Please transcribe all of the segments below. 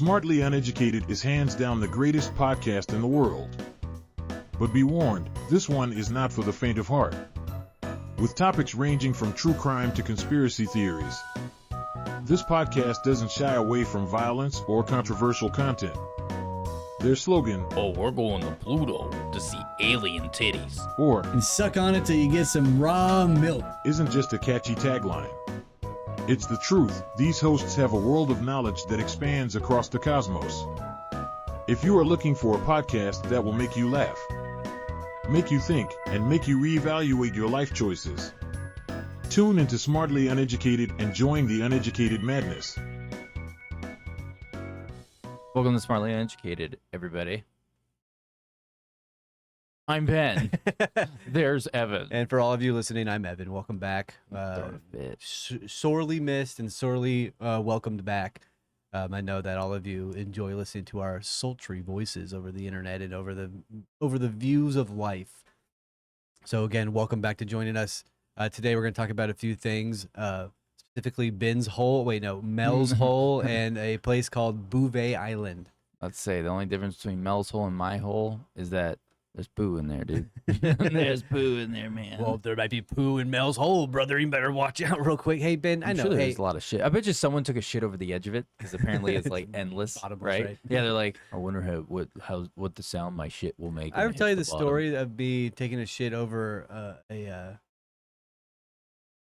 Smartly Uneducated is hands down the greatest podcast in the world. But be warned, this one is not for the faint of heart. With topics ranging from true crime to conspiracy theories, this podcast doesn't shy away from violence or controversial content. Their slogan, "Oh, we're going to Pluto to see alien titties," or and suck on it till you get some raw milk, isn't just a catchy tagline. It's the truth. These hosts have a world of knowledge that expands across the cosmos. If you are looking for a podcast that will make you laugh, make you think, and make you reevaluate your life choices, tune into Smartly Uneducated and join the uneducated madness. Welcome to Smartly Uneducated, everybody. I'm Ben. There's Evan. and for all of you listening, I'm Evan. Welcome back. Sorely missed and sorely welcomed back. I know that all of you enjoy listening to our sultry voices over the internet and over the views of life. So again, welcome back to joining us. Today we're going to talk about a few things, specifically Mel's hole and a place called Bouvet Island. Let's say the only difference between Mel's hole and my hole is that there's poo in there, dude. There's poo in there, man. Well, there might be poo in Mel's hole, brother. You better watch out real quick. Hey, Ben, I know. Sure there's a lot of shit. I bet you someone took a shit over the edge of it because apparently it's like endless, Bottomless, right? Yeah, they're like, I wonder what the sound my shit will make. I ever tell you the story of me taking a shit over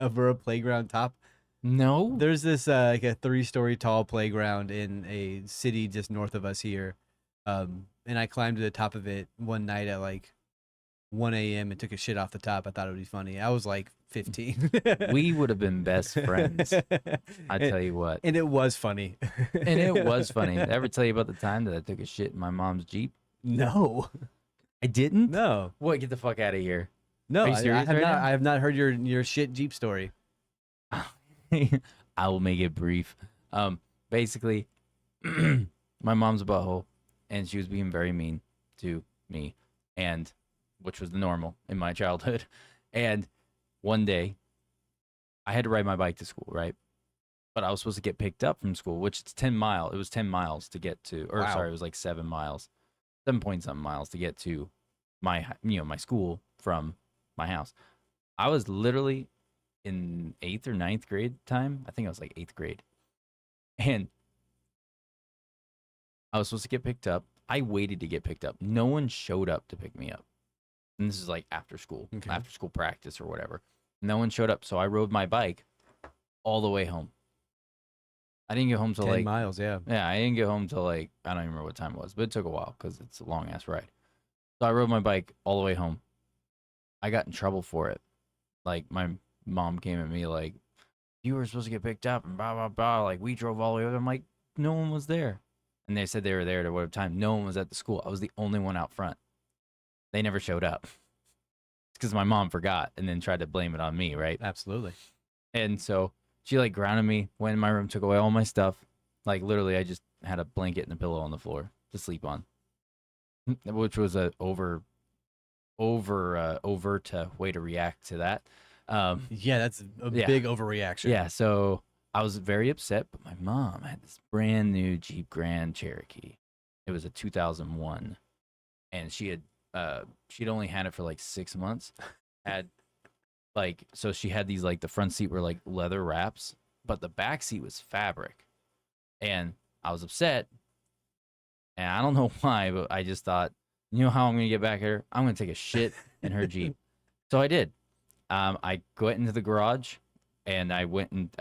a playground top? No. There's this like a 3-story tall playground in a city just north of us here. And I climbed to the top of it one night at like 1 a.m. and took a shit off the top. I thought it would be funny. I was like 15. We would have been best friends. I tell you what. And it was funny. And it was funny. Did I ever tell you about the time that I took a shit in my mom's Jeep? No. I didn't? No. What? Get the fuck out of here. No, Are you serious right now? I have not heard your shit Jeep story. I will make it brief. Basically, my mom's a butthole, and she was being very mean to me, and which was the normal in my childhood. And one day, I had to ride my bike to school, right? But I was supposed to get picked up from school, which it's 10 miles. It was 10 miles to get to, or Wow. sorry, it was like 7 miles, 7-point-something miles to get to my school from my house. I was literally in 8th or 9th grade time. I think I was like 8th grade. And I was supposed to get picked up. I waited to get picked up. No one showed up to pick me up. And this is like after school practice or whatever. No one showed up. So I rode my bike all the way home. I didn't get home till 10 miles, yeah. Yeah, I didn't get home till like, I don't even remember what time it was, but it took a while because it's a long ass ride. So I rode my bike all the way home. I got in trouble for it. Like my mom came at me like, you were supposed to get picked up and blah, blah, blah. Like we drove all the way over. I'm like, no one was there. And they said they were there at whatever time. No one was at the school. I was the only one out front. They never showed up. It's because my mom forgot and then tried to blame it on me, right? Absolutely. And so she like grounded me, went in my room, took away all my stuff. Like literally I just had a blanket and a pillow on the floor to sleep on. Which was a overt way to react to that. Yeah, that's a big overreaction. Yeah, so I was very upset, but my mom had this brand new Jeep Grand Cherokee. It was a 2001, and she'd only had it for like 6 months. So she had these like the front seat were like leather wraps, but the back seat was fabric, and I was upset, and I don't know why, but I just thought, you know how I'm gonna get back at her? I'm gonna take a shit in her Jeep. So I did. I went into the garage, and I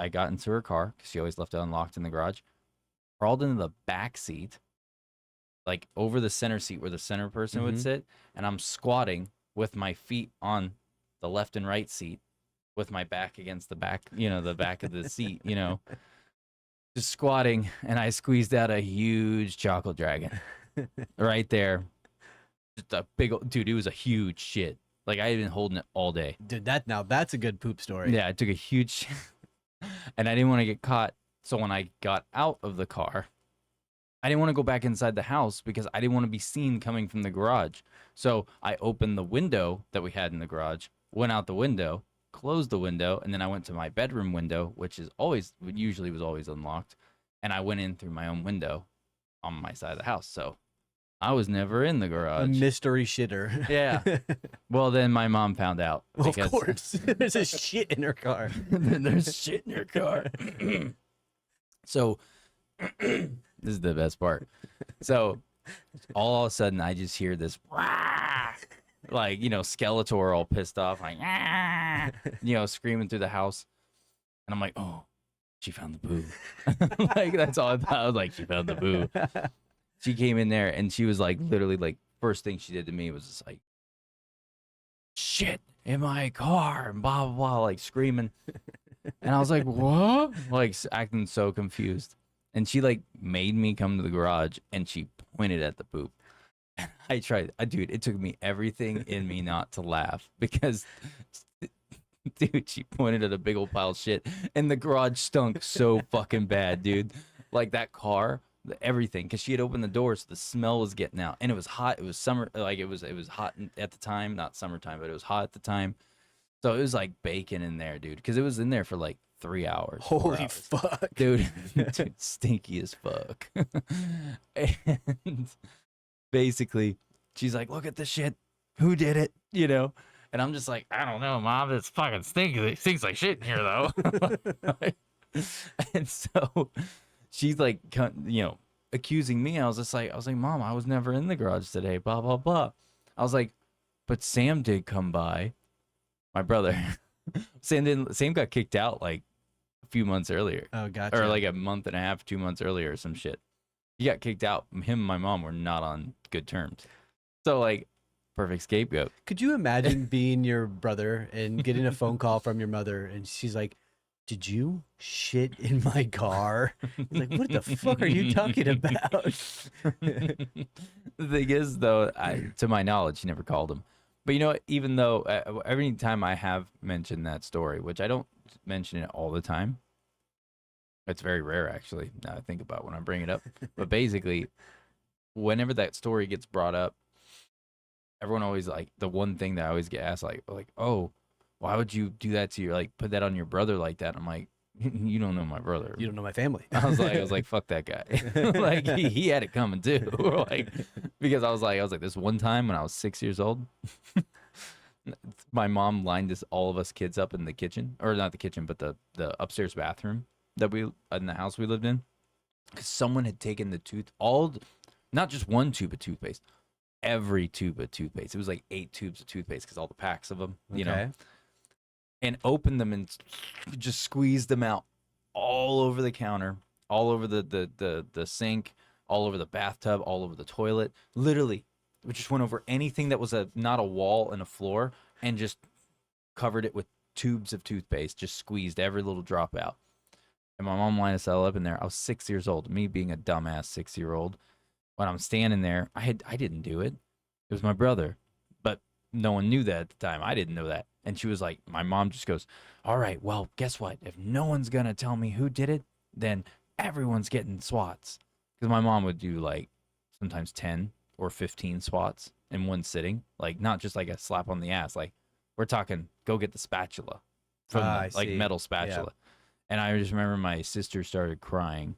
got into her car because she always left it unlocked in the garage. Crawled into the back seat, like over the center seat where the center person would sit, and I'm squatting with my feet on the left and right seat, with my back against the back, the back of the seat, just squatting, and I squeezed out a huge chocolate dragon right there. Just a big old, dude, it was a huge shit. Like, I had been holding it all day. Dude, that's a good poop story. Yeah, I took a huge shit, and I didn't want to get caught. So when I got out of the car, I didn't want to go back inside the house because I didn't want to be seen coming from the garage. So I opened the window that we had in the garage, went out the window, closed the window, and then I went to my bedroom window, which usually was always unlocked, and I went in through my own window on my side of the house. So I was never in the A garage. mystery shitter. Yeah. Well, then my mom found out. Well, of because- course. There's a shit in her car. then there's shit in her car. So this is the best part. So all of a sudden I just hear this like, Skeletor all pissed off, like screaming through the house. And I'm like, oh, she found the boo. Like, that's all I thought. I was like, she found the boo. She came in there and she was like, literally, like, first thing she did to me was just like, shit in my car and blah blah blah, like screaming. And I was like, what? Like, acting so confused. And she like made me come to the garage and she pointed at the poop. And I tried, dude, it took me everything in me not to laugh because dude, she pointed at a big old pile of shit and the garage stunk so fucking bad, dude. Like that car, everything, because she had opened the door, so the smell was getting out, and it was hot. It was summer, like it was hot at the time, not summertime, but it was hot at the time. So it was like baking in there, dude, because it was in there for like 3 hours. 4 Holy hours. fuck. Dude, dude, stinky as fuck. And basically, she's like, "Look at the shit. Who did it?" And I'm just like, "I don't know, Mom. It's fucking stinky. It stinks like shit in here, though." And so she's like, accusing me. I was like, "Mom, I was never in the garage today. Blah blah blah." I was like, "But Sam did come by." My brother, Sam got kicked out like a few months earlier. Oh, gotcha. Or like a month and a half, 2 months earlier or some shit. He got kicked out. Him and my mom were not on good terms. So like, perfect scapegoat. Could you imagine being your brother and getting a phone call from your mother and she's like, "Did you shit in my car?" He's like, "What the fuck are you talking about?" The thing is, though, to my knowledge, he never called him. But even though every time I have mentioned that story, which I don't mention it all the time, it's very rare actually. Now I think about when I bring it up. But basically, whenever that story gets brought up, everyone always like the one thing that I always get asked, like, "Oh, why would you do that to put that on your brother like that?" I'm like, "You don't know my brother. You don't know my family. I was like, fuck that guy. Like he had it coming too. Like, because I was like, this one time when I was 6 years old, my mom lined all of us kids up in the kitchen, or not the kitchen, but the upstairs bathroom that in the house we lived in, because someone had taken not just one tube of toothpaste, every tube of toothpaste. It was like 8 tubes of toothpaste because all the packs of them, and opened them and just squeezed them out all over the counter, all over the sink, all over the bathtub, all over the toilet. Literally, we just went over anything that was not a wall and a floor and just covered it with tubes of toothpaste, just squeezed every little drop out. And my mom lined us all up in there. I was 6 years old, me being a dumbass 6-year-old. When I'm standing there, I didn't do it. It was my brother. But no one knew that at the time. I didn't know that. And she was like, my mom just goes, "All right, well, guess what? If no one's going to tell me who did it, then everyone's getting swats." Because my mom would do like sometimes 10 or 15 swats in one sitting. Like not just like a slap on the ass. Like we're talking, go get the spatula from like metal spatula. Yeah. And I just remember my sister started crying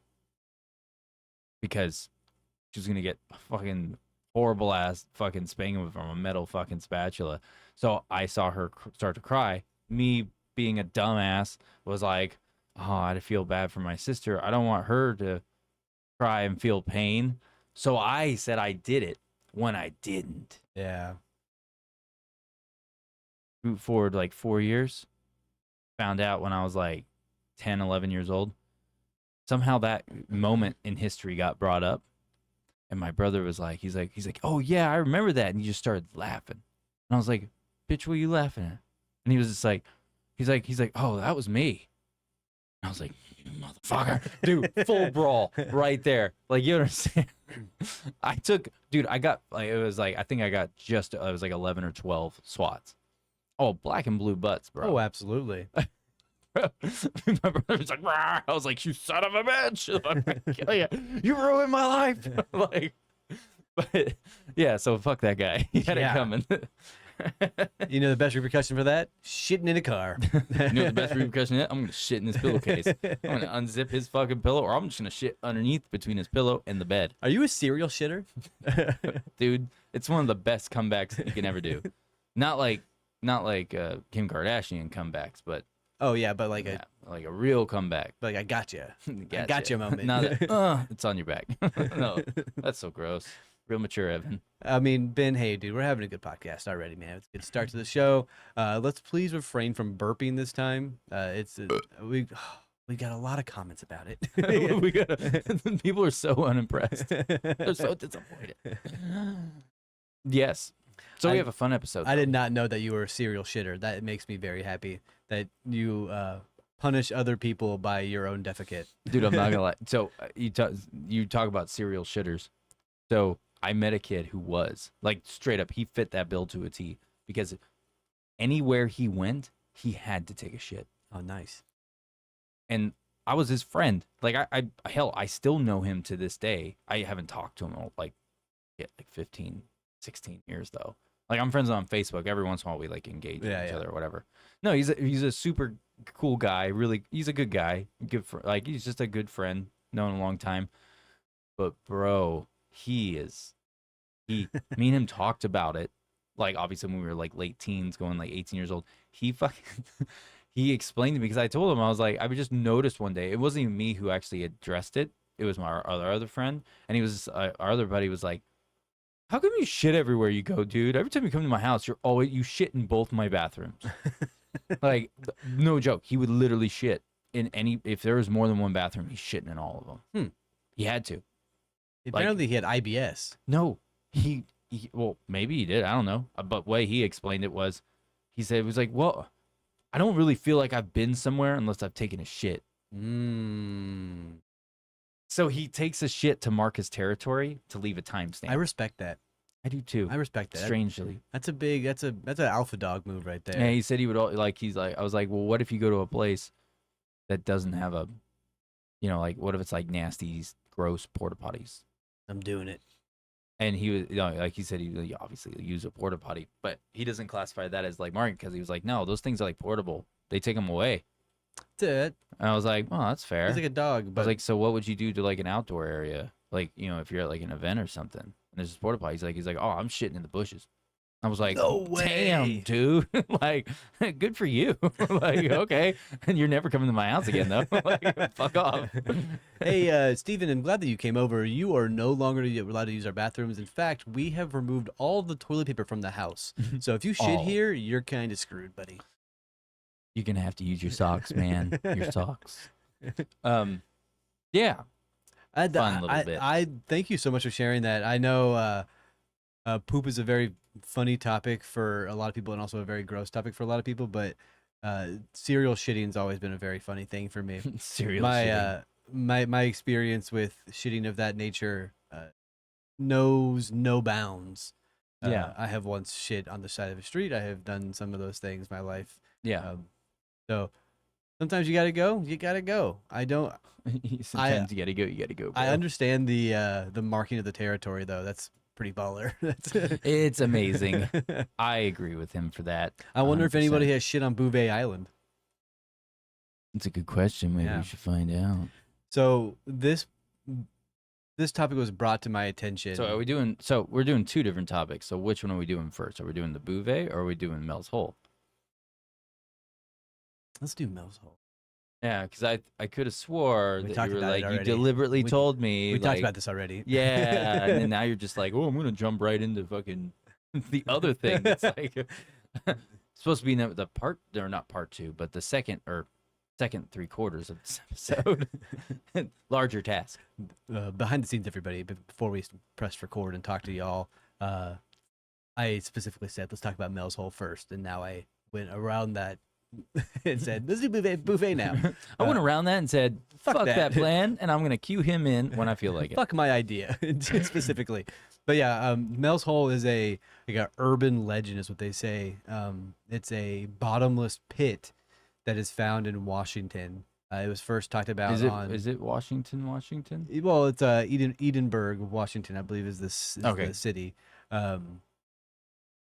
because she was going to get a fucking horrible ass fucking spanking from a metal fucking spatula. So I saw her start to cry. Me being a dumbass was like, "Oh, I feel bad for my sister. I don't want her to cry and feel pain." So I said I did it when I didn't. Yeah. Move forward like 4 years. Found out when I was like 10, 11 years old. Somehow that moment in history got brought up. And my brother was like, he's like, "Oh yeah, I remember that." And he just started laughing. And I was like, "Bitch, what are you laughing at?" And he was just like, he's like, "Oh, that was me." And I was like, "You motherfucker." Dude, full brawl right there. Like, you understand? I got like, it was like, I think I got it was like 11 or 12 swats. Oh, black and blue butts, bro. Oh, absolutely. My brother was like, "Rah!" I was like, "You son of a bitch. I'm gonna kill you. You ruined my life." Like, but yeah, so fuck that guy. He had it coming. You know the best repercussion for that? Shitting in a car. You know the best repercussion is? I'm gonna shit in his pillowcase. I'm gonna unzip his fucking pillow, or I'm just gonna shit underneath between his pillow and the bed. Are you a serial shitter? Dude, it's one of the best comebacks you can ever do. Not like Kim Kardashian comebacks, but Oh yeah, but like like a real comeback. like I gotcha. I Gotcha. gotcha moment. Not it's on your back. No, that's so gross. Real mature, Evan. I mean, Ben, hey, dude, we're having a good podcast already, man. It's a good start to the show. Let's please refrain from burping this time. We got a lot of comments about it. People are so unimpressed. They're so disappointed. Yes. So we have a fun episode. I did not know that you were a serial shitter. That makes me very happy that you punish other people by your own defecate. Dude, I'm not gonna lie. So you talk about serial shitters. So I met a kid who was like straight up. He fit that bill to a T because anywhere he went, he had to take a shit. Oh, nice. And I was his friend. Like I still know him to this day. I haven't talked to him in like 15, 16 years though. Like I'm friends on Facebook. Every once in a while we like engage with each other or whatever. No, he's a super cool guy. Really, he's a good guy. Good for like he's just a good friend. Known him a long time. But bro, me and him talked about it. Like obviously when we were like late teens, going like 18 years old. He explained to me because I told him I was like I just noticed one day it wasn't even me who actually addressed it. It was my other friend, and he was our other buddy was like, "How come you shit everywhere you go, dude? Every time you come to my house, you shit in both my bathrooms." Like no joke, he would literally shit in if there was more than one bathroom, he's shitting in all of them. He had to. Apparently he had IBS. No, well, maybe he did. I don't know. But the way he explained it was, he said it was like, well, I don't really feel like I've been somewhere unless I've taken a shit. So he takes a shit to mark his territory to leave a timestamp. I respect that. I do too. I respect that. Strangely, that's an alpha dog move right there. Yeah, he said he would I was like, well, what if you go to a place that doesn't have a, like what if it's like nasty, gross porta potties? I'm doing it. And he was like he said he would obviously use a porta potty, but he doesn't classify that as like market because he was like, no, those things are like portable. They take them away. That's it. And I was like, well, that's fair. He's like a dog. But I was like, so what would you do to like an outdoor area, like if you're at like an event or something, and there's this porta potty? He's like, oh, I'm shitting in the bushes. I was like, no way. Damn, dude. Like, good for you. Like, okay. And you're never coming to my house again, though. Like, fuck off. Hey, Steven, I'm glad that you came over. You are no longer allowed to use our bathrooms. In fact, we have removed all the toilet paper from the house. So if you shit here, you're kind of screwed, buddy. You're going to have to use your socks, man. Your socks. Yeah. Fun little bit. I thank you so much for sharing that. I know poop is a very funny topic for a lot of people and also a very gross topic for a lot of people, but serial shitting's always been a very funny thing for me. Shitting. My experience with shitting of that nature knows no bounds. Yeah. I have once shit on the side of a street. I have done some of those things in my life. Yeah. So sometimes you gotta go. You gotta go. I don't. Sometimes you gotta go. Bro. I understand the marking of the territory though. That's pretty baller. It's amazing. I agree with him for that. I wonder 100%. if anybody has shit on Bouvet Island. It's a good question. Maybe we should find out. So this topic was brought to my attention. So we're doing two different topics. So which one are we doing first? Are we doing the Bouvet or are we doing Mel's Hole? Let's do Mel's Hole. Yeah, because I could have swore We that talked you were about it like, you already. deliberately told me. We like, talked about this already. Yeah, and then now you're just like, oh, I'm going to jump right into fucking the other thing. It's like, it's supposed to be the part, or not part two, but the second 3/4 of this episode. Larger task. Behind the scenes, everybody, before we pressed record and talked to y'all, I specifically said, let's talk about Mel's Hole first. And now I went around that and said, let's do Bouvet now. I went around that and said, fuck that plan, and I'm going to cue him in when I feel like it. Fuck my idea, specifically. But yeah, Mel's Hole is like a urban legend is what they say. It's a bottomless pit that is found in Washington. It was first talked about Is it Washington? Well, it's Edinburgh, Washington, I believe is the city.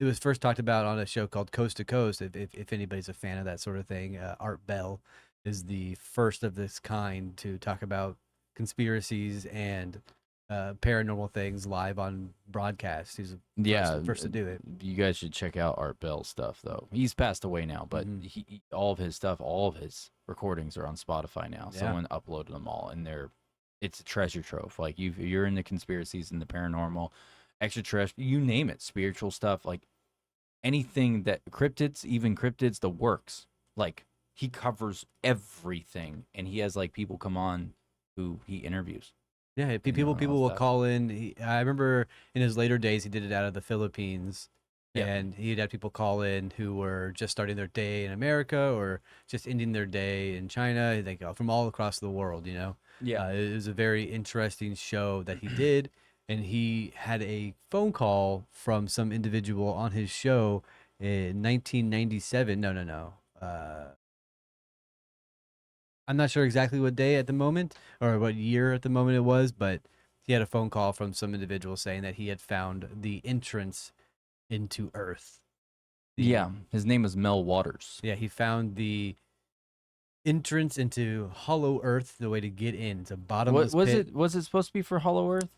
it was first talked about on a show called Coast to Coast. If anybody's a fan of that sort of thing, Art Bell is the first of this kind to talk about conspiracies and paranormal things live on broadcast. He's the Yeah, first to do it. you guys should check out Art Bell's stuff though. He's passed away now, but Mhm. all of his stuff, all of his recordings are on Spotify now. Yeah. Someone uploaded them all, and it's a treasure trove. Like you're into conspiracies and the paranormal, extraterrestrial, you name it, spiritual stuff, like anything that cryptids, even cryptids, the works. Like he covers everything, and he has like people come on who he interviews. Yeah, And people all will stuff. call in. I remember in his later days, he did it out of the Philippines, Yeah. and he'd have people call in who were just starting their day in America or just ending their day in China. They go from all across the world. Yeah. It was a very interesting show that he did, and he had a phone call from some individual on his show in 1997. No. I'm not sure exactly what day at the moment or what year at the moment it was, but he had a phone call from some individual saying that he had found the entrance into Earth. Yeah, his name was Mel Waters. Yeah, he found the entrance into Hollow Earth, the way to get in. It's a bottomless Was pit. it was it supposed to be for Hollow Earth?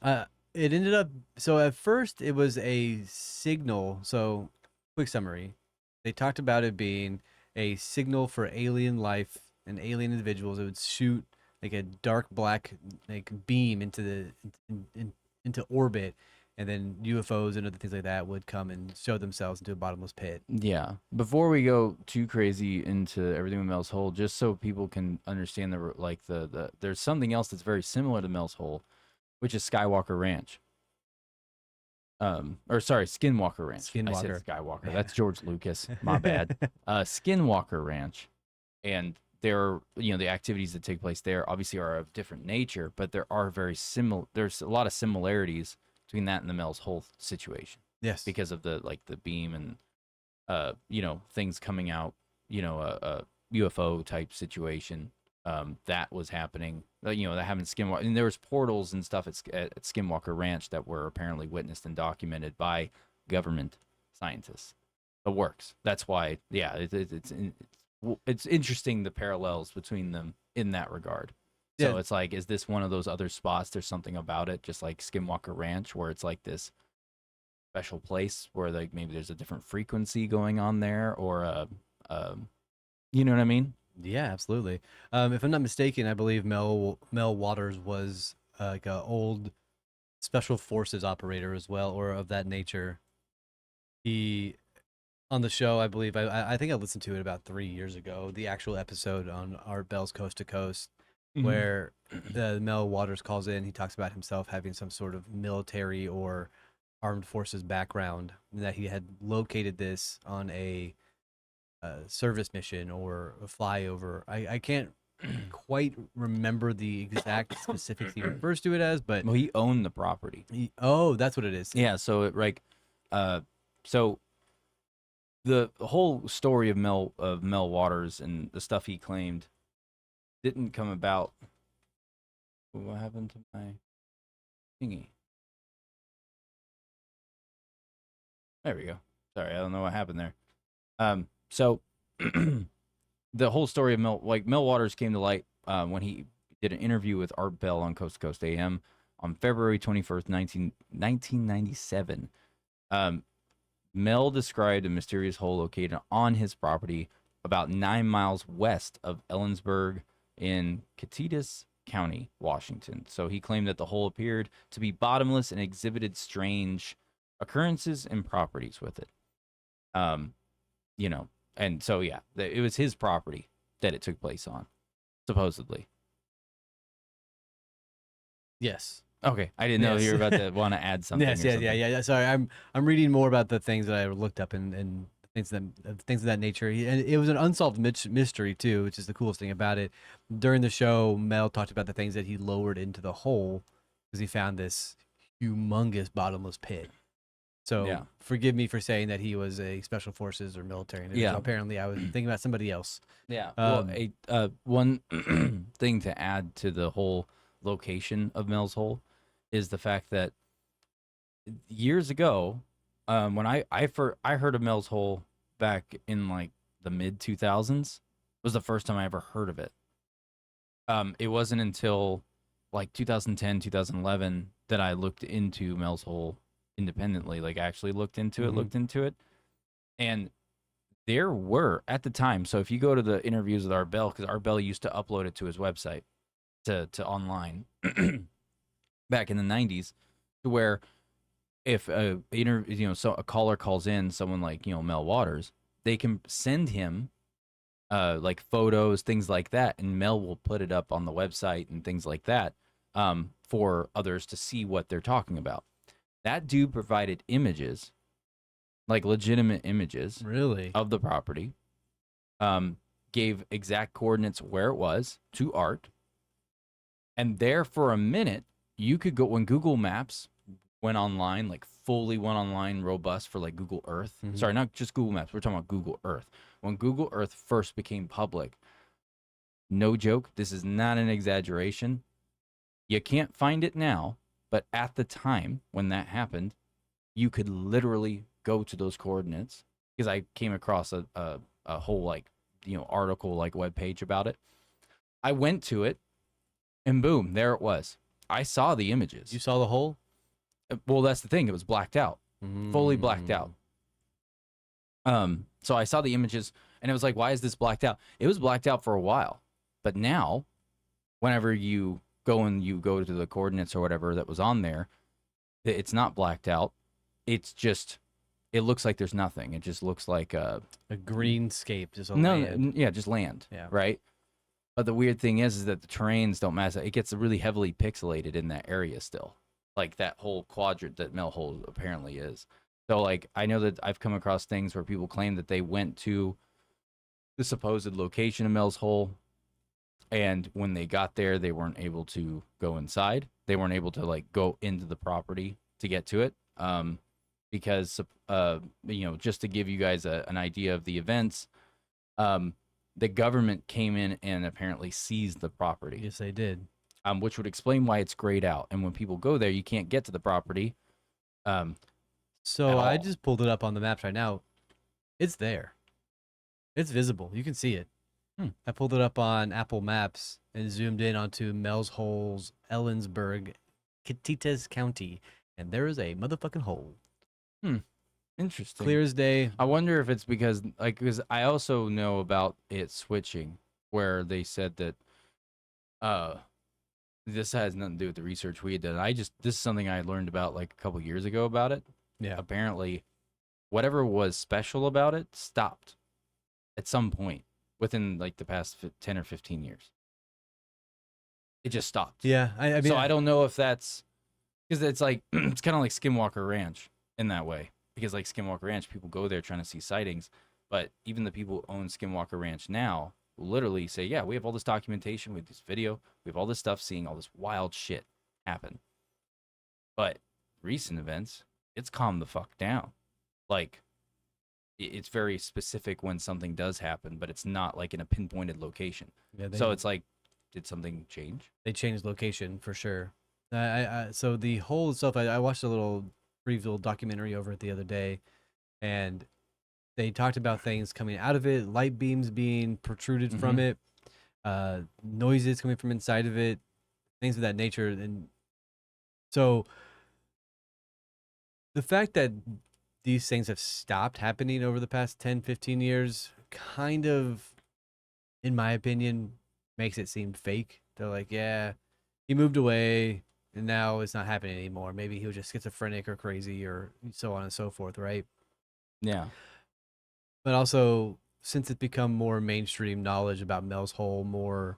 It ended up so at first it was a signal. So, quick summary. They talked about it being a signal for alien life and alien individuals. It would shoot like a dark black like beam into into orbit, and then UFOs and other things like that would come and show themselves into a bottomless pit. Yeah. Before we go too crazy into everything with Mel's Hole, just so people can understand the there's something else that's very similar to Mel's Hole, which is Skywalker Ranch. Or sorry, Skinwalker Ranch. I said Skinwalker. Skywalker. That's George Lucas. My bad. Skinwalker Ranch, and the activities that take place there obviously are of different nature, but there are very similar. There's a lot of similarities between that and the Mel's Hole situation Yes. because of the beam and things coming out, a UFO type situation that was happening. That happened at Skinwalker, and there was portals and stuff at Skinwalker Ranch that were apparently witnessed and documented by government scientists. The works. That's why, yeah, it's interesting the parallels between them in that regard. So Yeah. it's like, is this one of those other spots? There's something about it, just like Skinwalker Ranch, where it's like this special place where like maybe there's a different frequency going on there, or you know what I mean? Yeah, absolutely. If I'm not mistaken, I believe Mel Waters was like a old special forces operator as well, or of that nature. He on the show, I believe. I think I listened to it about 3 years ago. The actual episode on Art Bell's Coast to Coast, where Mel Waters calls in. He talks about himself having some sort of military or armed forces background, and that he had located this on a service mission or a flyover. I can't quite remember the exact specifics he refers to it as, but Well, he owned the property. oh, that's what it is. Yeah, so so the whole story of Mel Waters and the stuff he claimed didn't come about. What happened to my thingy? There we go. Sorry, I don't know what happened there. So the whole story of Mel Waters came to light when he did an interview with Art Bell on Coast to Coast AM on February 21st, 1997. Mel described a mysterious hole located on his property about 9 miles west of Ellensburg in Cadiz County, Washington. So he claimed that the hole appeared to be bottomless and exhibited strange occurrences and properties with it. And so yeah, it was his property that it took place on, supposedly. Yes. Okay, I didn't know Yes. you were about to want to add something. Yes, or yeah, something. yeah. Sorry, I'm reading more about the things that I looked up and things of that nature. And it was an unsolved mystery too, which is the coolest thing about it. During the show, Mel talked about the things that he lowered into the hole because he found this humongous bottomless pit. So Yeah. forgive me for saying that he was a special forces or military individual. Yeah. Apparently, I was thinking about somebody else. Yeah. Well, one thing to add to the whole location of Mel's Hole is the fact that years ago, When I heard of Mel's Hole back in like the mid 2000s was the first time I ever heard of it. It wasn't until like 2010, 2011 that I looked into Mel's Hole independently, like actually looked into it. And there were at the time, so if you go to the interviews with Arbel, because Arbel used to upload it to his website to online back in the 90s, to where if so a caller calls in, someone like, Mel Waters, they can send him like photos, things like that, and Mel will put it up on the website and things like that, for others to see what they're talking about. That dude provided images, like legitimate images, Really? of the property, gave exact coordinates where it was to Art, and there for a minute you could go when Google Maps went online, like fully went online, robust for like Google Earth. Sorry, not just Google Maps. We're talking about Google Earth. When Google Earth first became public, no joke, this is not an exaggeration. You can't find it now, but at the time when that happened, you could literally go to those coordinates, because I came across a whole like article, like web page about it. I went to it, and boom, there it was. I saw the images. You saw the hole? Well, that's the thing. It was blacked out, fully blacked out. So I saw the images, and it was like, why is this blacked out? It was blacked out for a while, but now, whenever you go to the coordinates or whatever that was on there, it's not blacked out. It's just, it looks like there's nothing. It just looks like a greenscape, just land. Yeah, just land. Yeah. Right. But the weird thing is that the terrains don't match. It gets really heavily pixelated in that area still, like that whole quadrant that Mel Hole apparently is. So like, I know that I've come across things where people claim that they went to the supposed location of Mel's Hole, and when they got there, they weren't able to go inside. They weren't able to like go into the property to get to it, because just to give you guys an idea of the events, the government came in and apparently seized the property. Yes, they did. Which would explain why it's grayed out. And when people go there, you can't get to the property. So I just pulled it up on the maps right now. It's there. It's visible. You can see it. I pulled it up on Apple Maps and zoomed in onto Mel's Hole's Ellensburg, Catitas County, and there is a motherfucking hole. Interesting. Clear as day. I wonder if it's because I also know about it switching, where they said that this has nothing to do with the research we had done. This is something I learned about like a couple years ago about it. Yeah. Apparently, whatever was special about it stopped at some point within like the past 10 or 15 years. It just stopped. Yeah. I mean, so I don't know if that's because it's like, it's kind of like Skinwalker Ranch in that way. Because like Skinwalker Ranch, people go there trying to see sightings. But even the people who own Skinwalker Ranch now will literally say, yeah, we have all this documentation, we have this video, we have all this stuff, seeing all this wild shit happen. But recent events, it's calmed the fuck down. Like, it's very specific when something does happen, but it's not like in a pinpointed location. Yeah, so it's like, did something change? They changed location for sure. So the hole itself, I watched a brief little documentary over it the other day, and they talked about things coming out of it, light beams being protruded from it, noises coming from inside of it, things of that nature. And so the fact that these things have stopped happening over the past 10, 15 years kind of, in my opinion, makes it seem fake. They're like, yeah, he moved away and now it's not happening anymore. Maybe he was just schizophrenic or crazy or so on and so forth, right? Yeah. But also, since it's become more mainstream knowledge about Mel's Hole, more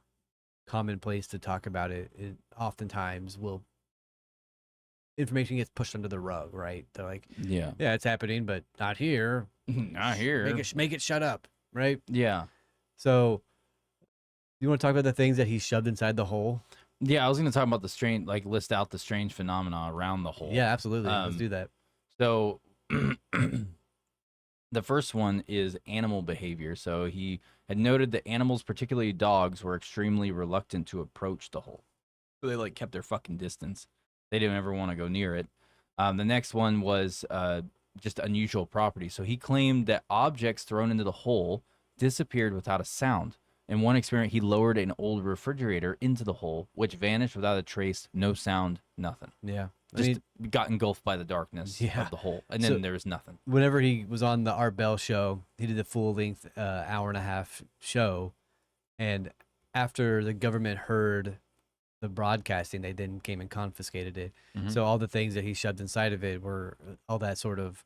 commonplace to talk about it, it oftentimes information gets pushed under the rug, right? They're like, yeah, it's happening, but not here. Not here. Make it shut up, right? Yeah. So, you want to talk about the things that he shoved inside the hole? Yeah, I was going to talk about the strange, like list out the strange phenomena around the hole. Yeah, absolutely. Let's do that. So, the first one is animal behavior. So he had noted that animals, particularly dogs, were extremely reluctant to approach the hole. So they like kept their fucking distance. They didn't ever want to go near it. The next one was just unusual property. So he claimed that objects thrown into the hole disappeared without a sound. In one experiment, he lowered an old refrigerator into the hole, which vanished without a trace, no sound, nothing. Yeah. Just got engulfed by the darkness Yeah. of the hole, and So- then there was nothing. Whenever he was on the Art Bell show, he did a full length hour and a half show, and after the government heard the broadcasting, they then came and confiscated it. Mhm. So all the things that he shoved inside of it were all that sort of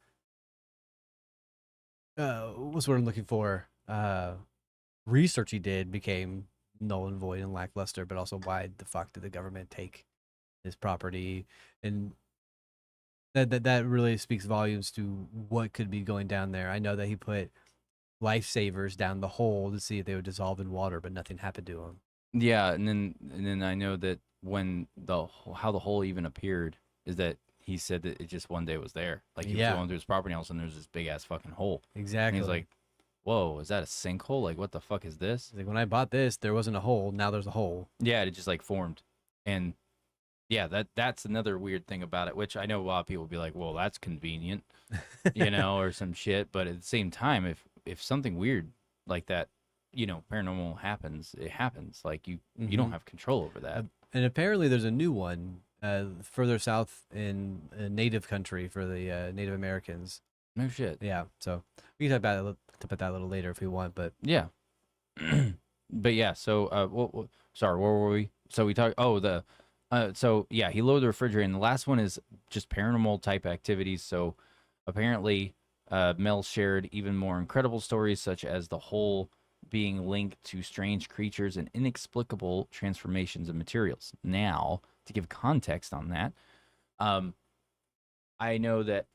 what's what I'm looking for. Research he did became null and void and lackluster, but also why the fuck did the government take his property? And that really speaks volumes to what could be going down there. I know that he put lifesavers down the hole to see if they would dissolve in water, but nothing happened to him. Yeah, and then I know that when how the hole even appeared is that he said that it just one day was there. Like he was going through his property, and all of a sudden there's this big ass fucking hole. Exactly. And he's like, "Whoa, is that a sinkhole? Like, what the fuck is this?" He's like, when I bought this, there wasn't a hole. Now there's a hole. Yeah, it just like formed, and yeah, that's another weird thing about it. Which I know a lot of people will be like, "Well, that's convenient," or some shit. But at the same time, if something weird like that, paranormal happens, it happens. Like you don't have control over that. And apparently there's a new one further south in a native country for the Native Americans. No shit. Yeah, so we can talk about that a little later if we want, but Yeah. But yeah, so sorry, where were we? So we talked. So yeah, he lowered the refrigerator, and the last one is just paranormal type activities. So apparently, Mel shared even more incredible stories, such as the hole being linked to strange creatures and inexplicable transformations of materials. Now, to give context on that, I know that.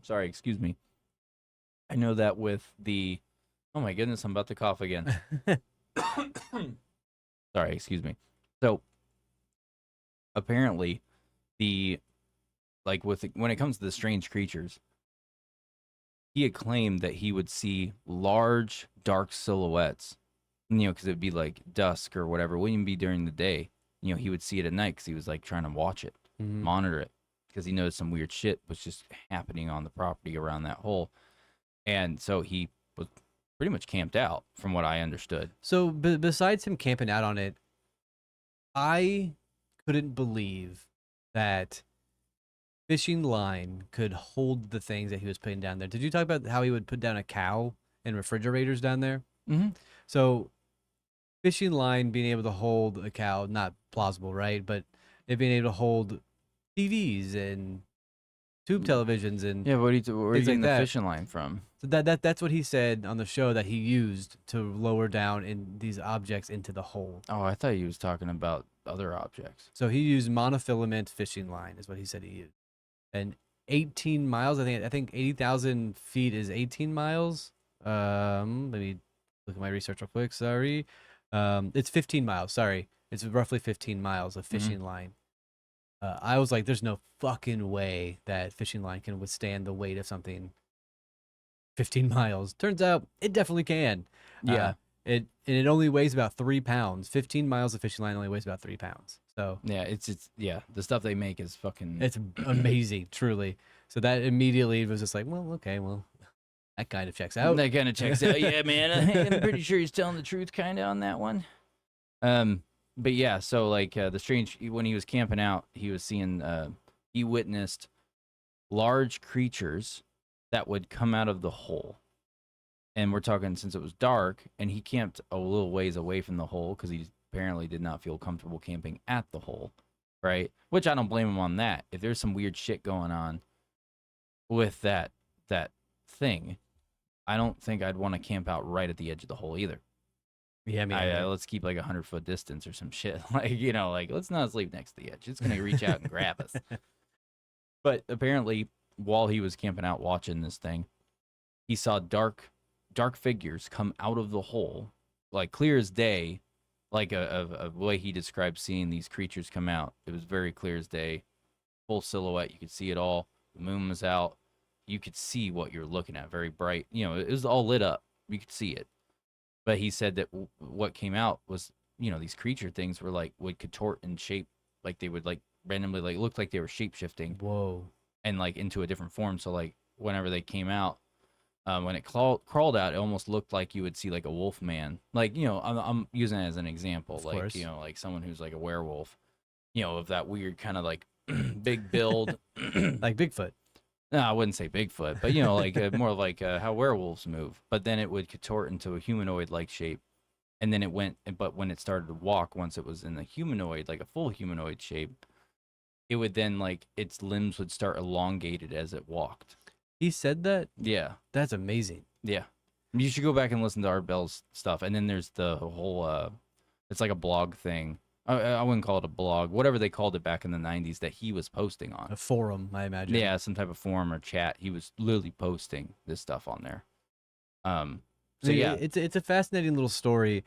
Sorry, excuse me. I know that with the. Oh my goodness, I'm about to cough again. Sorry, excuse me. So apparently, when it comes to the strange creatures, he had claimed that he would see large, dark silhouettes. Because it would be like dusk or whatever. It wouldn't even be during the day. He would see it at night because he was like trying to watch it, monitor it, because he noticed some weird shit was just happening on the property around that hole, and so he was pretty much camped out, from what I understood. So besides him camping out on it, I couldn't believe that fishing line could hold the things that he was putting down there. Did you talk about how he would put down a cow in refrigerators down there? Mm-hmm. So fishing line being able to hold a cow, not plausible, right? But it being able to hold TVs and tube televisions and Yeah, where are you getting the that. fishing line from? so that's what he said on the show that he used to lower down in these objects into the hole. Oh, I thought he was talking about other objects. So he used monofilament fishing line is what he said he used. And 18 miles, I think 80,000 feet is 18 miles. Let me look at my research real quick. Sorry. It's 15 miles. Sorry. It's roughly 15 miles of fishing line. I was like, there's no fucking way that fishing line can withstand the weight of something 15 miles. Turns out it definitely can. Yeah. It only weighs about 3 pounds. 15 miles of fishing line only weighs about 3 pounds. So Yeah, it's the stuff they make is fucking. it's amazing, truly. So that immediately was just like, well, okay, well, that kind of checks out. That kind of checks out. Yeah, man. I'm pretty sure he's telling the truth, kind of, on that one. But yeah, so like the strange, when he was camping out, he was seeing, he witnessed large creatures that would come out of the hole. And we're talking since it was dark, and he camped a little ways away from the hole because he apparently did not feel comfortable camping at the hole, right? Which I don't blame him on that. If there's some weird shit going on with that thing, I don't think I'd want to camp out right at the edge of the hole either. Yeah, I mean, Let's keep like 100-foot distance or some shit. Like let's not sleep next to the edge. It's gonna reach out and grab us. But apparently, while he was camping out watching this thing, he saw dark figures come out of the hole, like clear as day, like a way he described seeing these creatures come out. It was very clear as day, full silhouette. You could see it all. The moon was out. You could see what you're looking at, very bright. It was all lit up. You could see it. But he said that what came out was, these creature things were like, would contort in shape. Like they would like randomly like look like they were shape shifting whoa. and like into a different form. So like whenever they came out, when it crawled out, it almost looked like you would see like a wolf man. Like, I'm using it as an example, Of like, course. like someone who's like a werewolf, of that weird kind of like big build. Like Bigfoot. No, I wouldn't say Bigfoot, but like more like how werewolves move. But then it would contort into a humanoid-like shape, and then it went. But when it started to walk, once it was in the humanoid, like a full humanoid shape, it would then like its limbs would start elongated as it walked. He said that? Yeah, That's amazing. yeah. You should go back and listen to Art Bell's stuff, and then there's the whole. It's like a blog thing. I wouldn't call it a blog, whatever they called it back in the 90s that he was posting on. A forum, I imagine. Yeah, some type of forum or chat. He was literally posting this stuff on there. So yeah, it's a fascinating little story.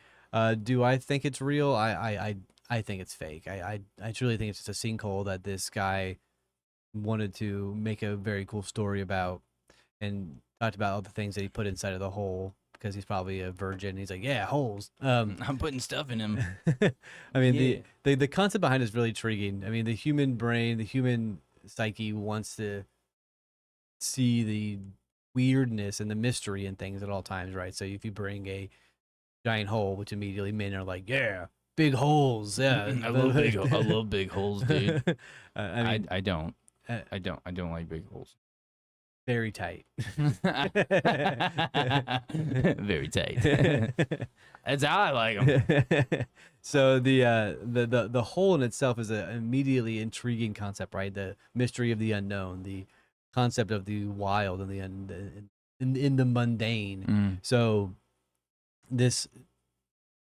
Do I think it's real? I think it's fake. I truly think it's just a sinkhole that this guy wanted to make a very cool story about, and talked about all the things that he put inside of the hole, because he's probably a virgin. He's like, yeah, holes. I'm putting stuff in him. I mean, Yeah. the concept behind it is really intriguing. I mean, the human brain, the human psyche wants to see the weirdness and the mystery in things at all times, right? So if you bring a giant hole, which immediately men are like, yeah, big holes, yeah. I love big holes, dude. I mean, I don't. uh, I don't like big holes. very tight. Very tight. That's how I like them. So the hole in itself is an immediately intriguing concept, right? The mystery of the unknown, the concept of the wild and in the mundane. So this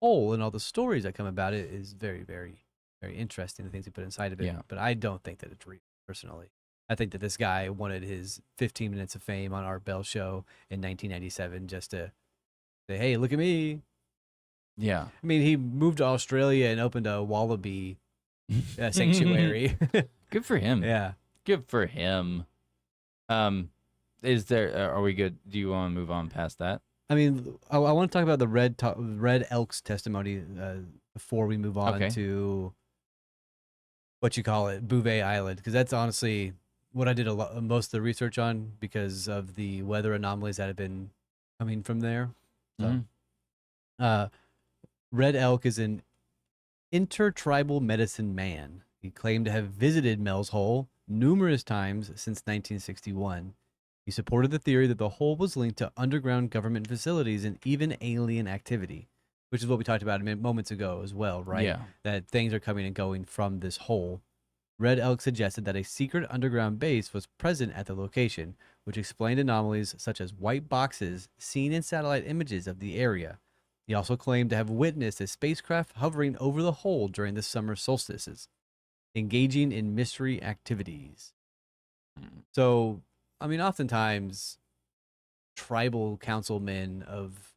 hole and all the stories that come about it is very, very, very interesting. The things he put inside of it, Yeah. but I don't think that it's real personally. I think that this guy wanted his 15 minutes of fame on Art Bell show in 1997 just to say, "Hey, look at me." Yeah. I mean, he moved to Australia and opened a wallaby sanctuary. Good for him. Yeah. Good for him. Is there? Are we good? Do you want to move on past that? I mean, I want to talk about the Red Elk's testimony before we move on Okay. to what you call it, Bouvet Island, because that's honestly what I did most of the research on because of the weather anomalies that have been coming from there. So, Mhm. Red Elk is an intertribal medicine man. He claimed to have visited Mel's Hole numerous times since 1961. He supported the theory that the hole was linked to underground government facilities and even alien activity, which is what we talked about moments ago as well, right? Yeah. That things are coming and going from this hole. Red Elk suggested that a secret underground base was present at the location, which explained anomalies such as white boxes seen in satellite images of the area. He also claimed to have witnessed a spacecraft hovering over the hole during the summer solstices, engaging in mystery activities. So, I mean, oftentimes tribal councilmen of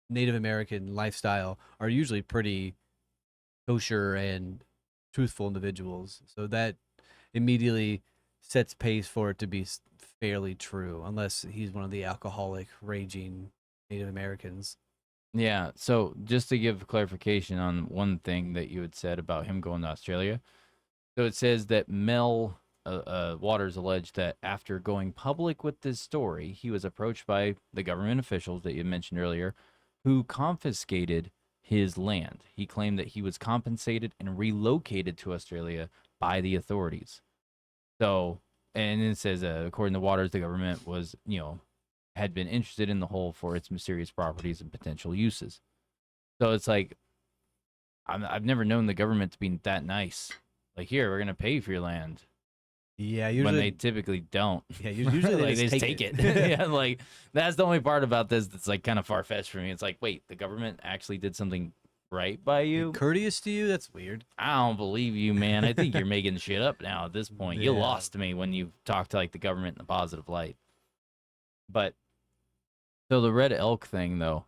Native American lifestyle are usually pretty kosher and truthful individuals. So that immediately sets pace for it to be fairly true, unless he's one of the alcoholic, raging Native Americans. Yeah. So just to give clarification on one thing that you had said about him going to Australia. So it says that Mel Waters alleged that after going public with this story, he was approached by the government officials that you mentioned earlier, who confiscated his land. He claimed that he was compensated and relocated to Australia by the authorities. So, and it says, according to Waters, the government was, had been interested in the hole for its mysterious properties and potential uses. So it's like, I've never known the government to be that nice. Like, here, we're going to pay you for your land. Yeah, When usually they typically don't. yeah, usually like, they they just just take it. Yeah, like, that's the only part about this that's, like, kind of far-fetched for me. It's like, wait, the government actually did something right by you? courteous to you. That's weird. I don't believe you, man. I think you're making shit up now at this point. You Yeah. lost me when you talked to, like, the government in a positive light. But, so the Red Elk thing, though,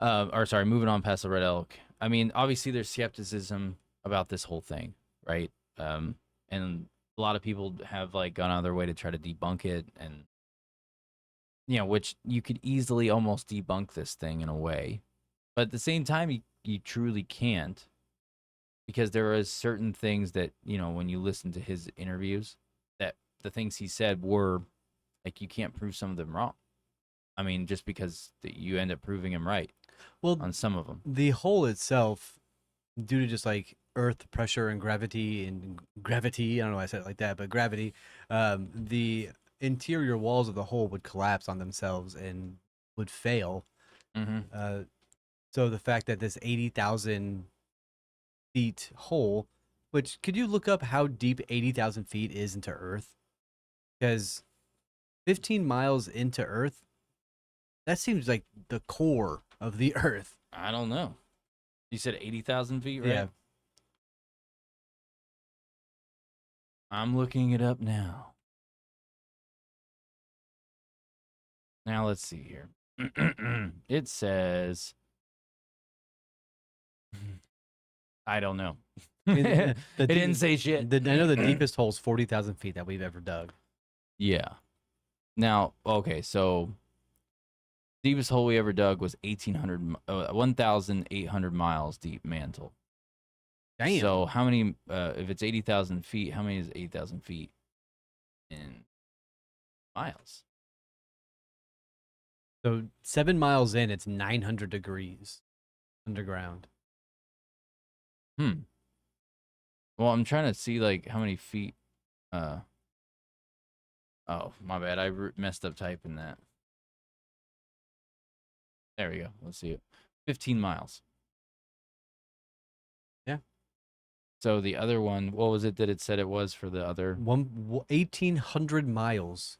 moving on past the Red Elk. I mean, obviously there's skepticism about this whole thing, right? And a lot of people have like gone out of their way to try to debunk it, and which you could easily almost debunk this thing in a way, but at the same time, you truly can't, because there is certain things that when you listen to his interviews that the things he said were like you can't prove some of them wrong. I mean, just because you end up proving him right Well, on some of them. the hole itself, due to just like earth pressure and gravity, I don't know why I said it like that, but gravity, the interior walls of the hole would collapse on themselves and would fail. Mm-hmm. So the fact that this 80,000 feet hole, which could you look up how deep 80,000 feet is into Earth? Because 15 miles into Earth, that seems like the core of the Earth. I don't know. You said 80,000 feet, right? Yeah. I'm looking it up now. Now let's see here. It says, I don't know. The It didn't say shit. I know the deepest hole is 40,000 feet that we've ever dug. Yeah. Now, okay, so deepest hole we ever dug was 1,800 miles deep mantle. Damn. So how many? If it's 80,000 feet, how many is 80,000 feet in miles? So 7 miles in, it's 900 degrees underground. Well, I'm trying to see like how many feet. Oh, my bad. I messed up typing that. There we go. Let's see it. 15 miles. Yeah. So the other one, what was it that it said it was for the other? 1,800 miles.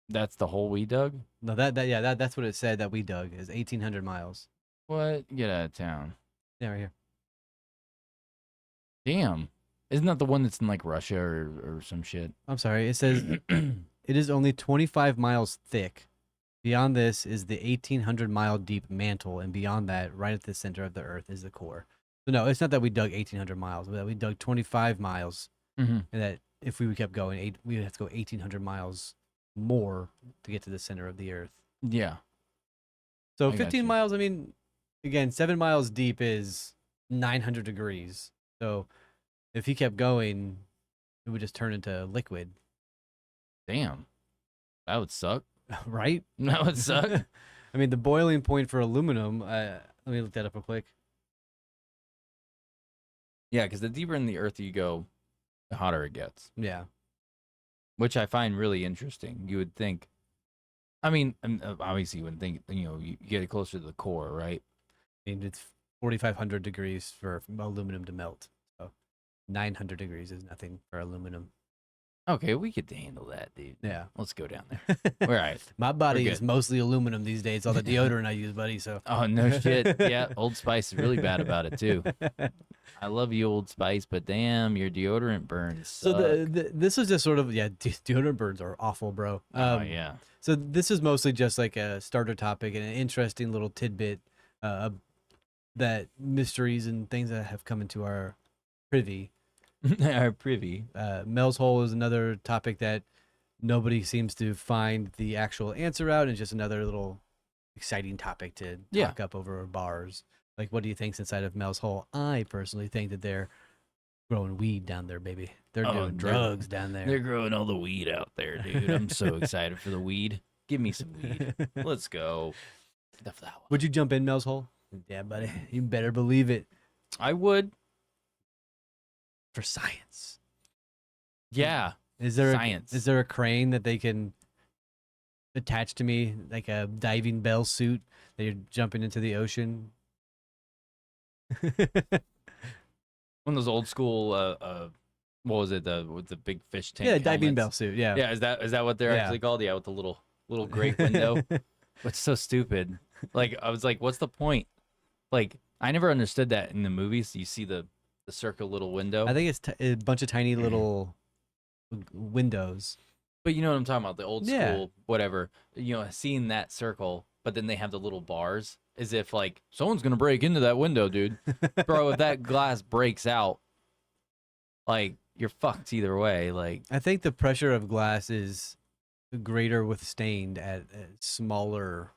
That's the hole we dug? No, that's what it said that we dug is 1,800 miles. What? Get out of town. Yeah, right here. Damn. Isn't that the one that's in like Russia or some shit? I'm sorry. It says it is only 25 miles thick. Beyond this is the 1,800 mile deep mantle, and beyond that, right at the center of the Earth, is the core. So no, it's not that we dug 1,800 miles, but that we dug 25 miles, Mm-hmm. and that if we kept going, we would have to go 1,800 miles more to get to the center of the Earth. Yeah. So I got 15 you. miles. I mean, again, 7 miles deep is 900 degrees. So if he kept going, it would just turn into liquid, Damn. That would suck. right? That would suck. I mean, the boiling point for aluminum. Let me look that up real quick. Yeah, because the deeper in the earth you go, the hotter it gets, Yeah, which I find really interesting. You would think, I mean, obviously you wouldn't think, you get closer to the core, right? I mean it's 4,500 degrees for aluminum to melt. So 900 degrees is nothing for aluminum. Okay, we could handle that, dude. Yeah, Let's go down there. All right. my body We're is good. mostly aluminum these days. All the deodorant I use, buddy. So Oh, no shit. Yeah, Old Spice is really bad about it, too. I love you, Old Spice, but damn, your deodorant burns So suck. this is just sort of deodorant burns are awful, bro. Oh, yeah. So this is mostly just like a starter topic and an interesting little tidbit that mysteries and things that have come into our privy. Our privy. Mel's Hole is another topic that nobody seems to find the actual answer out. It's just another little exciting topic to Yeah. talk up over bars. Like, what do you think's inside of Mel's Hole? I personally think that they're growing weed down there, baby. They're Oh, doing drugs down there. They're growing all the weed out there, dude. I'm so excited for the weed. Give me some weed. Let's go. The flower. Would you jump in Mel's Hole? Yeah, buddy. You better believe it. I would. For science. Yeah. Is there Science. is there a crane that they can attach to me, like a diving bell suit that you're jumping into the ocean? One of those old school what was it, with the big fish tank Yeah, diving bell helmets? suit. Yeah. Yeah, is that what they're Yeah. actually called? Yeah, with the little great window. It's so stupid. Like, I was like, what's the point? Like, I never understood that in the movies. You see the circle little window. I think it's a bunch of tiny little windows. But you know what I'm talking about, the old Yeah. school, whatever. Seeing that circle, but then they have the little bars, as if like someone's gonna break into that window, dude. Bro, if that glass breaks out, like you're fucked either way. Like, I think the pressure of glass is greater withstained at smaller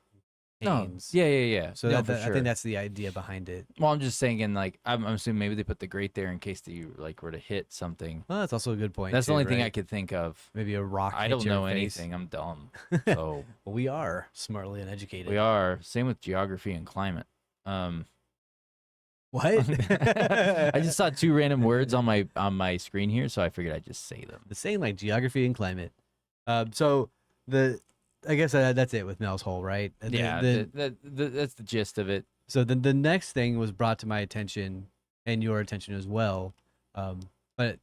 No, panes. yeah. So No, that, for I sure. think that's the idea behind it. Well, I'm just saying, and like, I'm assuming maybe they put the grate there in case you like were to hit something. Well, that's also a good point. That's too, the only thing I right? could think of. Maybe a rock. I hit don't your know face. anything. I'm dumb. So Well, we are smartly uneducated. we are. Same with geography and climate. Um, What? I just saw two random words on my screen here, so I figured I'd just say them. The same like geography and climate. So I guess that's it with Mel's Hole, right? Yeah, that's the gist of it. So then the next thing was brought to my attention and your attention as well. But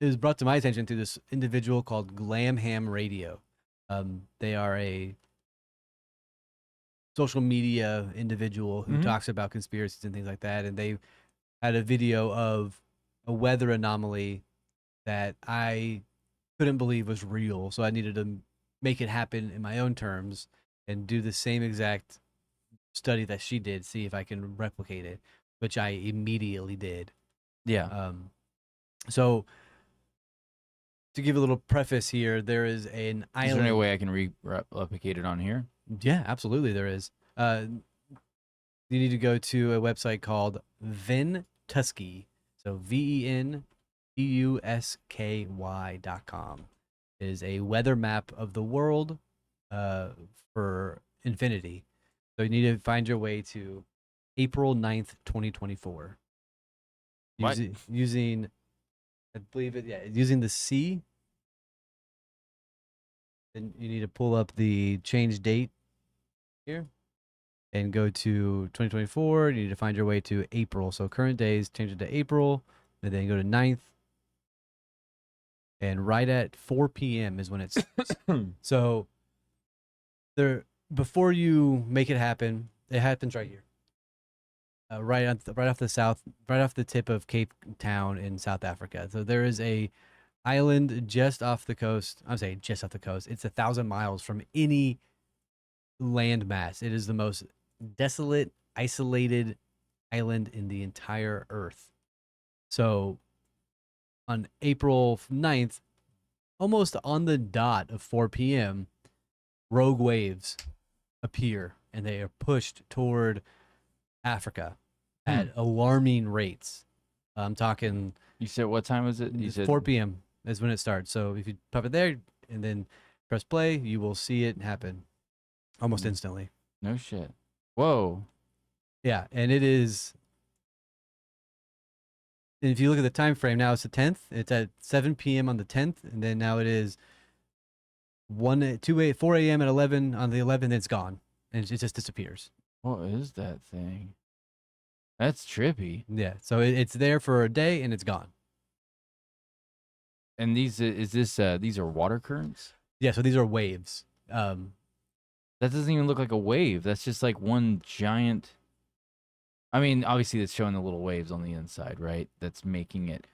it was brought to my attention through this individual called Glam Ham Radio. They are a social media individual who talks about conspiracies and things like that. And they had a video of a weather anomaly that I couldn't believe was real. So I needed to make it happen in my own terms and do the same exact study that she did, see if I can replicate it, which I immediately did. Yeah. So to give a little preface here, there is an island. Is there any way I can replicate it on here? Yeah, absolutely there is. You need to go to a website called Ventusky. So VENTUSKY.com. It is a weather map of the world for infinity. So you need to find your way to April 9th, 2024. What? Using, I believe it, yeah, using the C. Then you need to pull up the change date here and go to 2024. You need to find your way to April. So current days, change it to April, and then go to 9th. And right at 4 p.m. is when it's so there. Before you make it happen, it happens right here, right off the tip of Cape Town in South Africa. So there is a island just off the coast. I'm saying just off the coast. It's 1,000 miles from any landmass. It is the most desolate, isolated island in the entire Earth. So on April 9th, almost on the dot of 4 p.m., rogue waves appear and they are pushed toward Africa at alarming rates. I'm talking. You said what time was it? You said 4 p.m. is when it starts. So if you pop it there and then press play, you will see it happen almost instantly. No shit. Whoa. Yeah, and it is. And if you look at the time frame now, it's the 10th. It's at 7 p.m. on the 10th, and then now it is 4 a.m. at 11 on the 11th. It's gone, and it just disappears. What is that thing? That's trippy. Yeah, so it's there for a day and it's gone. And these are water currents? Yeah, so these are waves. That doesn't even look like a wave. That's just like one giant. I mean, obviously, it's showing the little waves on the inside, right? That's making it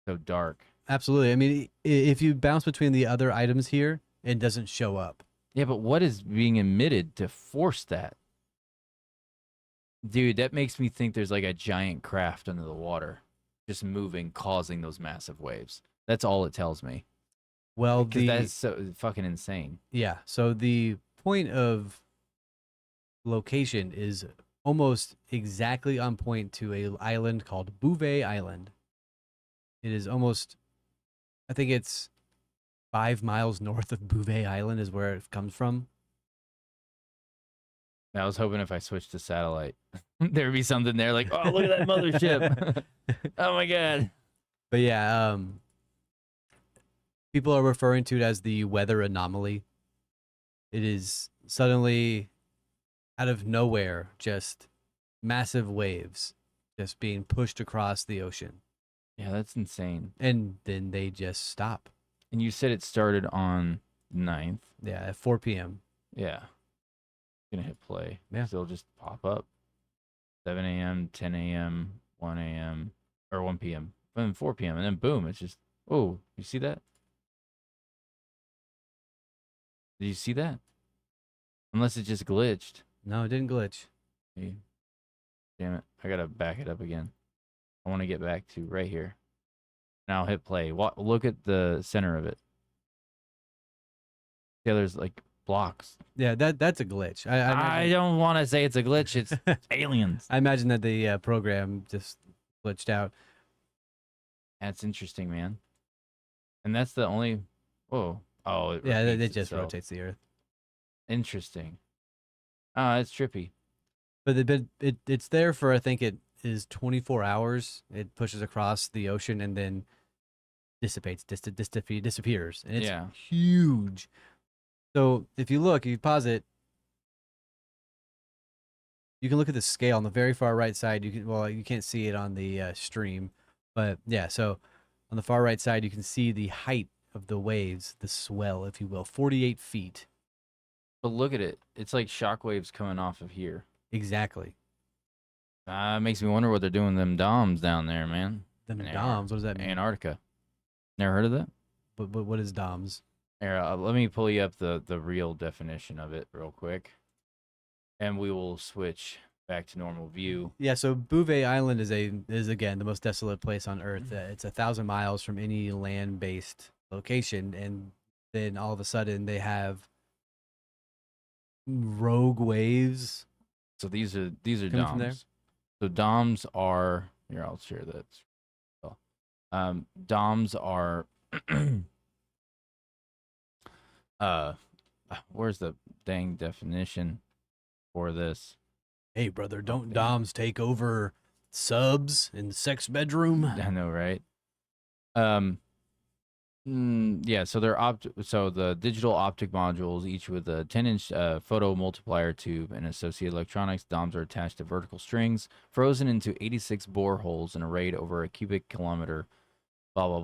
so dark. Absolutely. I mean, if you bounce between the other items here, it doesn't show up. Yeah, but what is being emitted to force that? Dude, that makes me think there's like a giant craft under the water just moving, causing those massive waves. That's all it tells me. Well, Because that's so fucking insane. Yeah, so the point of location is almost exactly on point to a island called Bouvet Island. It is almost, I think it's 5 miles north of Bouvet Island is where it comes from. I was hoping if I switched to satellite, there'd be something there like, oh, look at that mothership. Oh my God. But yeah, people are referring to it as the weather anomaly. It is suddenly out of nowhere, just massive waves just being pushed across the ocean. Yeah, that's insane. And then they just stop. And you said it started on 9th. Yeah, at 4 p.m. Yeah. Gonna hit play. Yeah. So it'll just pop up. 7 a.m., 10 a.m., 1 a.m., or 1 p.m., then 4 p.m., and then boom, it's just, oh, you see that? Did you see that? Unless it just glitched. No, it didn't glitch. Hey, damn it. I gotta back it up again. I want to get back to right here. Now hit play. Look at the center of it. Yeah, there's like blocks. Yeah, that's a glitch. I don't want to say it's a glitch. It's aliens. I imagine that the program just glitched out. That's interesting, man. And that's the only. Whoa. Oh, it Yeah, repeats it just itself. rotates the Earth. Interesting. It's trippy. But it's there for, I think it is 24 hours. It pushes across the ocean and then dissipates, disappears, and it's Yeah. huge. So if you pause it, you can look at the scale on the very far right side. You can't see it on the stream, but yeah. So on the far right side, you can see the height of the waves, the swell, if you will, 48 feet. But look at it. It's like shockwaves coming off of here. Exactly. Makes me wonder what they're doing them DOMs down there, man. The In DOMs. What does that mean? Antarctica. Never heard of that? But what is DOMs? Here, let me pull you up the real definition of it real quick, and we will switch back to normal view. Yeah, so Bouvet Island is again the most desolate place on Earth. It's 1,000 miles from any land-based location, and then all of a sudden they have rogue waves So these are coming from there. DOMs. So DOMs are here. I'll share that. DOMs are uh, where's the dang definition for this? Hey, brother, don't DOMs take over subs in the sex bedroom? I know, right? Yeah, so the digital optic modules, each with a 10-inch photo multiplier tube and associated electronics. DOMs are attached to vertical strings, frozen into 86 boreholes and arrayed over a cubic kilometer. Blah blah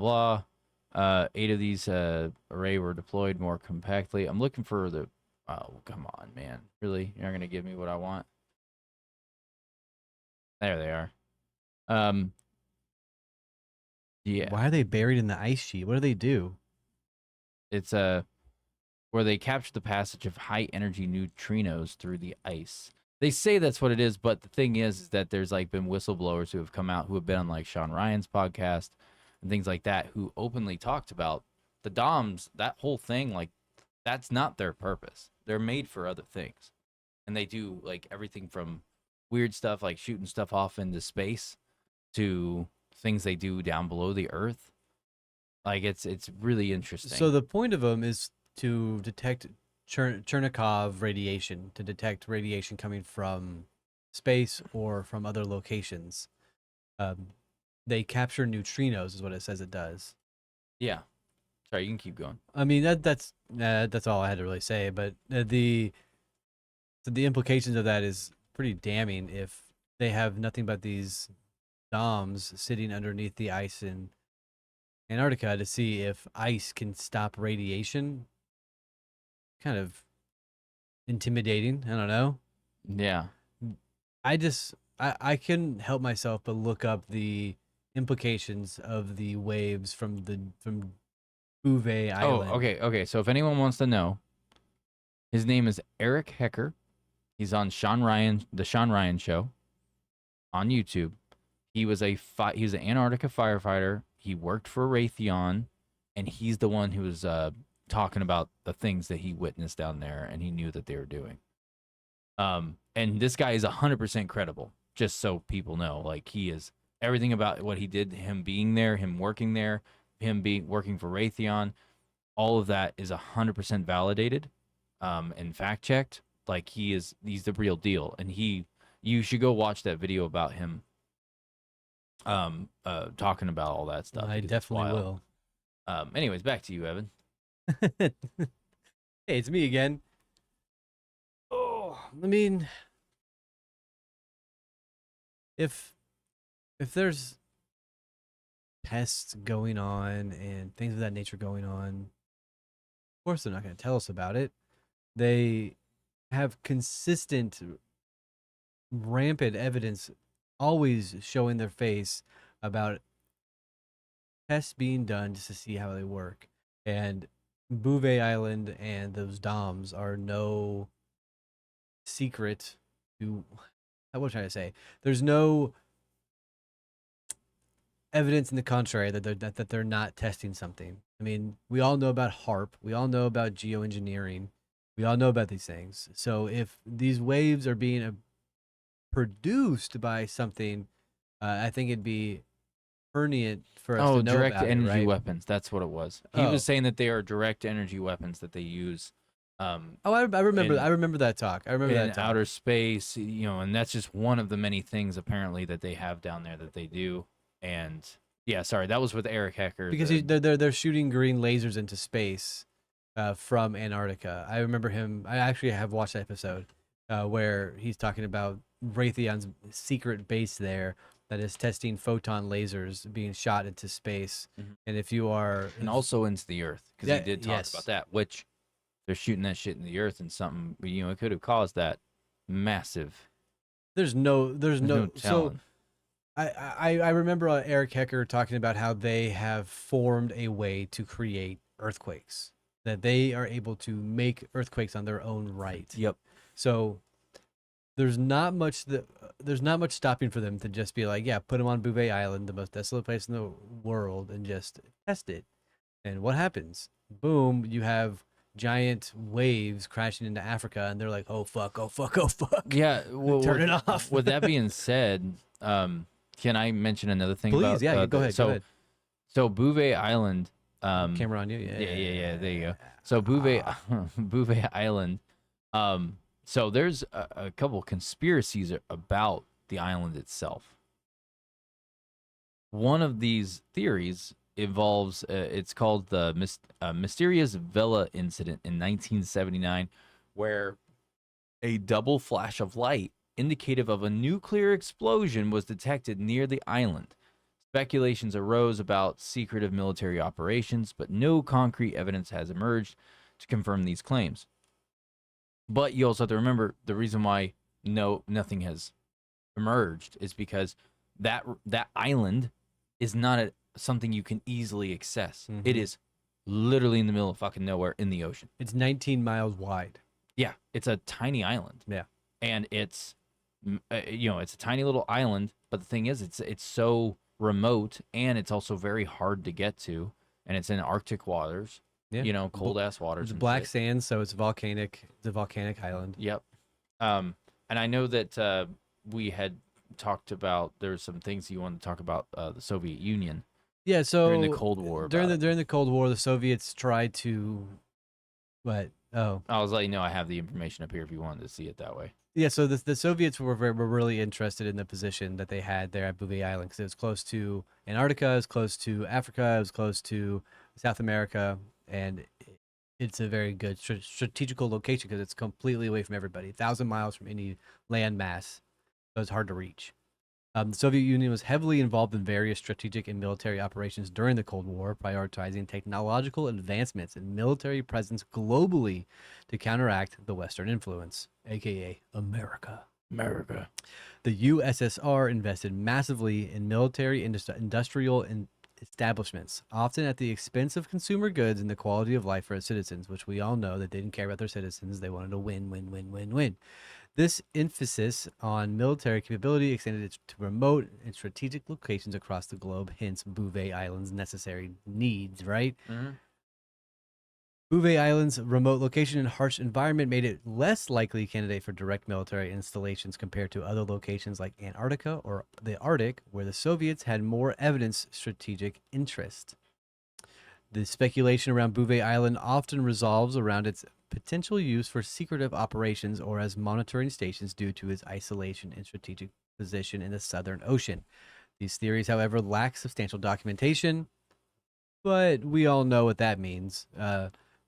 blah. 8 of these array were deployed more compactly. I'm looking for the. Oh, come on, man! Really, you're not gonna give me what I want? There they are. Yeah. Why are they buried in the ice sheet? What do they do? It's where they capture the passage of high energy neutrinos through the ice. They say that's what it is, but the thing is that there's like been whistleblowers who have come out who have been on like Sean Ryan's podcast and things like that who openly talked about the DOMs, that whole thing, like that's not their purpose. They're made for other things. And they do like everything from weird stuff like shooting stuff off into space to things they do down below the earth. Like it's really interesting. So the point of them is to detect Chernikov radiation, to detect radiation coming from space or from other locations. They capture neutrinos, is what it says it does. Yeah. Sorry, you can keep going. I mean that's all I had to really say. But the implications of that is pretty damning. If they have nothing but these DOMs sitting underneath the ice in Antarctica to see if ice can stop radiation, kind of intimidating. I don't know. Yeah. I couldn't help myself but look up the implications of the waves from Bouvet Island. Oh, okay. So if anyone wants to know, his name is Eric Hecker. He's on the Sean Ryan Show on YouTube. He was an Antarctica firefighter. He worked for Raytheon, and he's the one who was talking about the things that he witnessed down there, and he knew that they were doing. And this guy is 100% credible. Just so people know, like he is everything about what he did, him being there, him working there, him working for Raytheon, all of that is 100% validated, and fact checked. Like he's the real deal, and you should go watch that video about him. Talking about all that stuff. I definitely will. Anyways, back to you, Evan. Hey, it's me again. Oh, I mean, if there's pests going on and things of that nature going on, of course they're not going to tell us about it. They have consistent, rampant evidence always showing their face about tests being done just to see how they work. And Bouvet Island and those DOMs are no secret to, what was I trying to say? There's no evidence in the contrary that they're not testing something. I mean, we all know about HARP. We all know about geoengineering. We all know about these things. So if these waves are being produced by something, I think it'd be pertinent for us Oh, to know direct about it, energy right? weapons. That's what it was. He Oh, was saying that they are direct energy weapons that they use oh, I remember. I in remember that talk. I remember that talk. outer space, and that's just one of the many things apparently that they have down there that they do. And yeah, sorry, that was with Eric Hecker. Because they're shooting green lasers into space from Antarctica. I remember him. I actually have watched that episode where he's talking about Raytheon's secret base there that is testing photon lasers being shot into space. Mhm. And if you are, and also into the earth, because yeah, he did talk yes, about that, which they're shooting that shit in the earth and something, it could have caused that massive. there's no, There's no so. telling. I remember Eric Hecker talking about how they have formed a way to create earthquakes, that they are able to make earthquakes on their own right. Yep. So there's not much stopping for them to just be like, yeah, put them on Bouvet Island, the most desolate place in the world, and just test it. And what happens? Boom, you have giant waves crashing into Africa, and they're like, oh fuck, oh fuck, oh fuck. Yeah. Well, Turn it off. With that being said, can I mention another thing Please, about? yeah, go ahead. Go ahead. So Bouvet Island. Camera on you, yeah. Yeah. There you go. So Bouvet, Bouvet Island. So there's a couple conspiracies about the island itself. One of these theories involves it's called the mysterious Vela incident in 1979, where a double flash of light indicative of a nuclear explosion was detected near the island. Speculations arose about secretive military operations, but no concrete evidence has emerged to confirm these claims. But you also have to remember the reason why nothing has emerged is because that island is not something you can easily access. Mhm. It is literally in the middle of fucking nowhere in the ocean. It's 19 miles wide. Yeah, it's a tiny island. Yeah. And it's it's a tiny little island, but the thing is it's so remote, and it's also very hard to get to, and it's in Arctic waters. Yeah. Cold ass waters. It's and black shit. sand, so it's volcanic. It's a volcanic island. Yep. And I know that we had talked about there's some things you wanted to talk about the Soviet Union. Yeah, so during the Cold War. During the Cold War, the Soviets tried to what? Oh. I was letting you know I have the information up here if you wanted to see it that way. Yeah, so the Soviets were really interested in the position that they had there at Bouvet Island because it was close to Antarctica, it was close to Africa, it was close to South America, and it's a very good strategical location because it's completely away from everybody, 1,000 miles from any land mass, so it's hard to reach. The Soviet Union was heavily involved in various strategic and military operations during the Cold War, prioritizing technological advancements and military presence globally to counteract the Western influence, aka America. America. The USSR invested massively in military industrial establishments, often at the expense of consumer goods and the quality of life for its citizens, which we all know that they didn't care about their citizens. They wanted to win, win, win, win, win. This emphasis on military capability extended to remote and strategic locations across the globe, hence Bouvet Island's necessary needs, right? Mm-hmm. Bouvet Island's remote location and harsh environment made it less likely candidate for direct military installations compared to other locations like Antarctica or the Arctic, where the Soviets had more evidence strategic interest. The speculation around Bouvet Island often revolves around its potential use for secretive operations or as monitoring stations due to its isolation and strategic position in the Southern Ocean. These theories, however, lack substantial documentation, but we all know what that means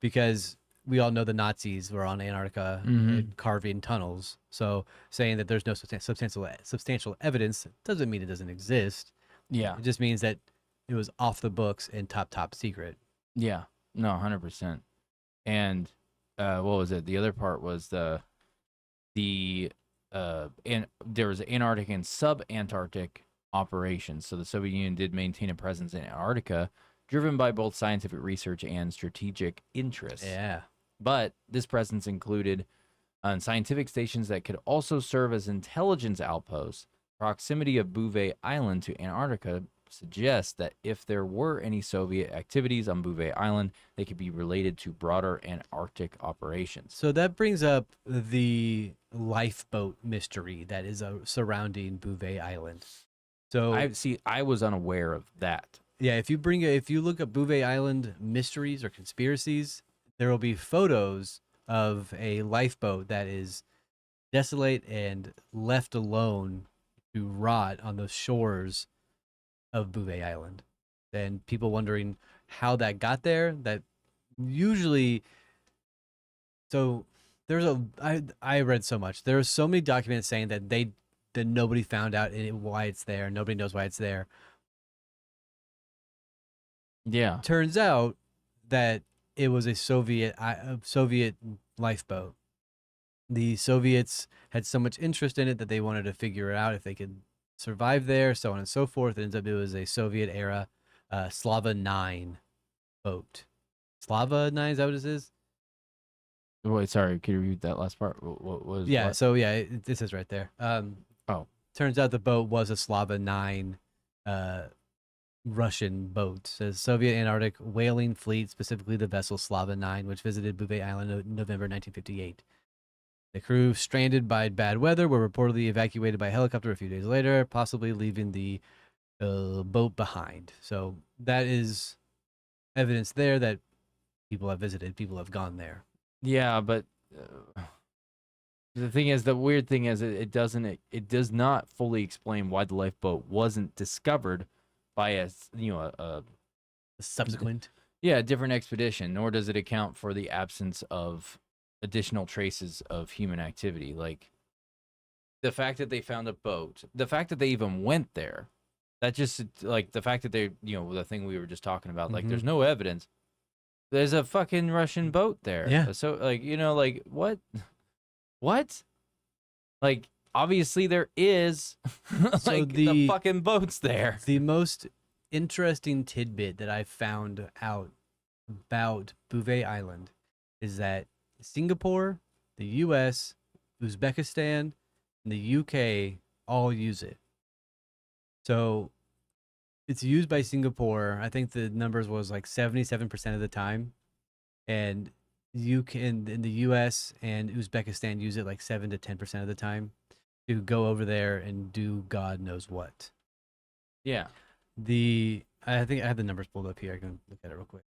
because we all know the Nazis were on Antarctica and carving tunnels. So saying that there's no substantial evidence doesn't mean it doesn't exist. Yeah. It just means that it was off the books and top secret. Yeah. No, 100%. And what was it? The other part was and there was Antarctic and sub-Antarctic operations. So the Soviet Union did maintain a presence in Antarctica, driven by both scientific research and strategic interests. Yeah. But this presence included scientific stations that could also serve as intelligence outposts. Proximity of Bouvet Island to Antarctica suggests that if there were any Soviet activities on Bouvet Island, they could be related to broader Antarctic operations. So that brings up the lifeboat mystery that is surrounding Bouvet Island. So I was unaware of that. yeah, if you look up Bouvet Island mysteries or conspiracies, there will be photos of a lifeboat that is desolate and left alone to rot on the shores of Bouvet Island. And people wondering how that got there. That usually, so there's I read so much. There are so many documents saying that nobody found out why it's there. Nobody knows why it's there. Yeah. Turns out that it was a Soviet lifeboat. The Soviets had so much interest in it that they wanted to figure out if they could survive there, so on and so forth. It ends up it was a Soviet era Slava 9 boat. Slava 9, is that what it is? Wait, sorry. Could you read that last part? What was? Yeah. What? So yeah, this is right there. Oh. Turns out the boat was a Slava 9 Russian boat. It says Soviet Antarctic whaling fleet, specifically the vessel Slava 9, which visited Bouvet Island in November 1958. The crew, stranded by bad weather, were reportedly evacuated by helicopter a few days later, possibly leaving the boat behind. So that is evidence there that people have visited, people have gone there. Yeah, but the thing is, the weird thing is, it does not fully explain why the lifeboat wasn't discovered by a Subsequent. a different expedition, nor does it account for the absence of additional traces of human activity. Like the fact that they found a boat, the fact that they even went there, that just like the fact that they, the thing we were just talking about, like there's no evidence. There's a fucking Russian boat there. Yeah. So like, like what? What? Like obviously there is like the fucking boat's there. The most interesting tidbit that I found out about Bouvet Island is that Singapore, the US, Uzbekistan, and the UK all use it. So it's used by Singapore. I think the numbers was like 77% of the time. And in the US and Uzbekistan use it like 7 to 10% of the time to go over there and do God knows what. Yeah. I think I have the numbers pulled up here. I can look at it real quick.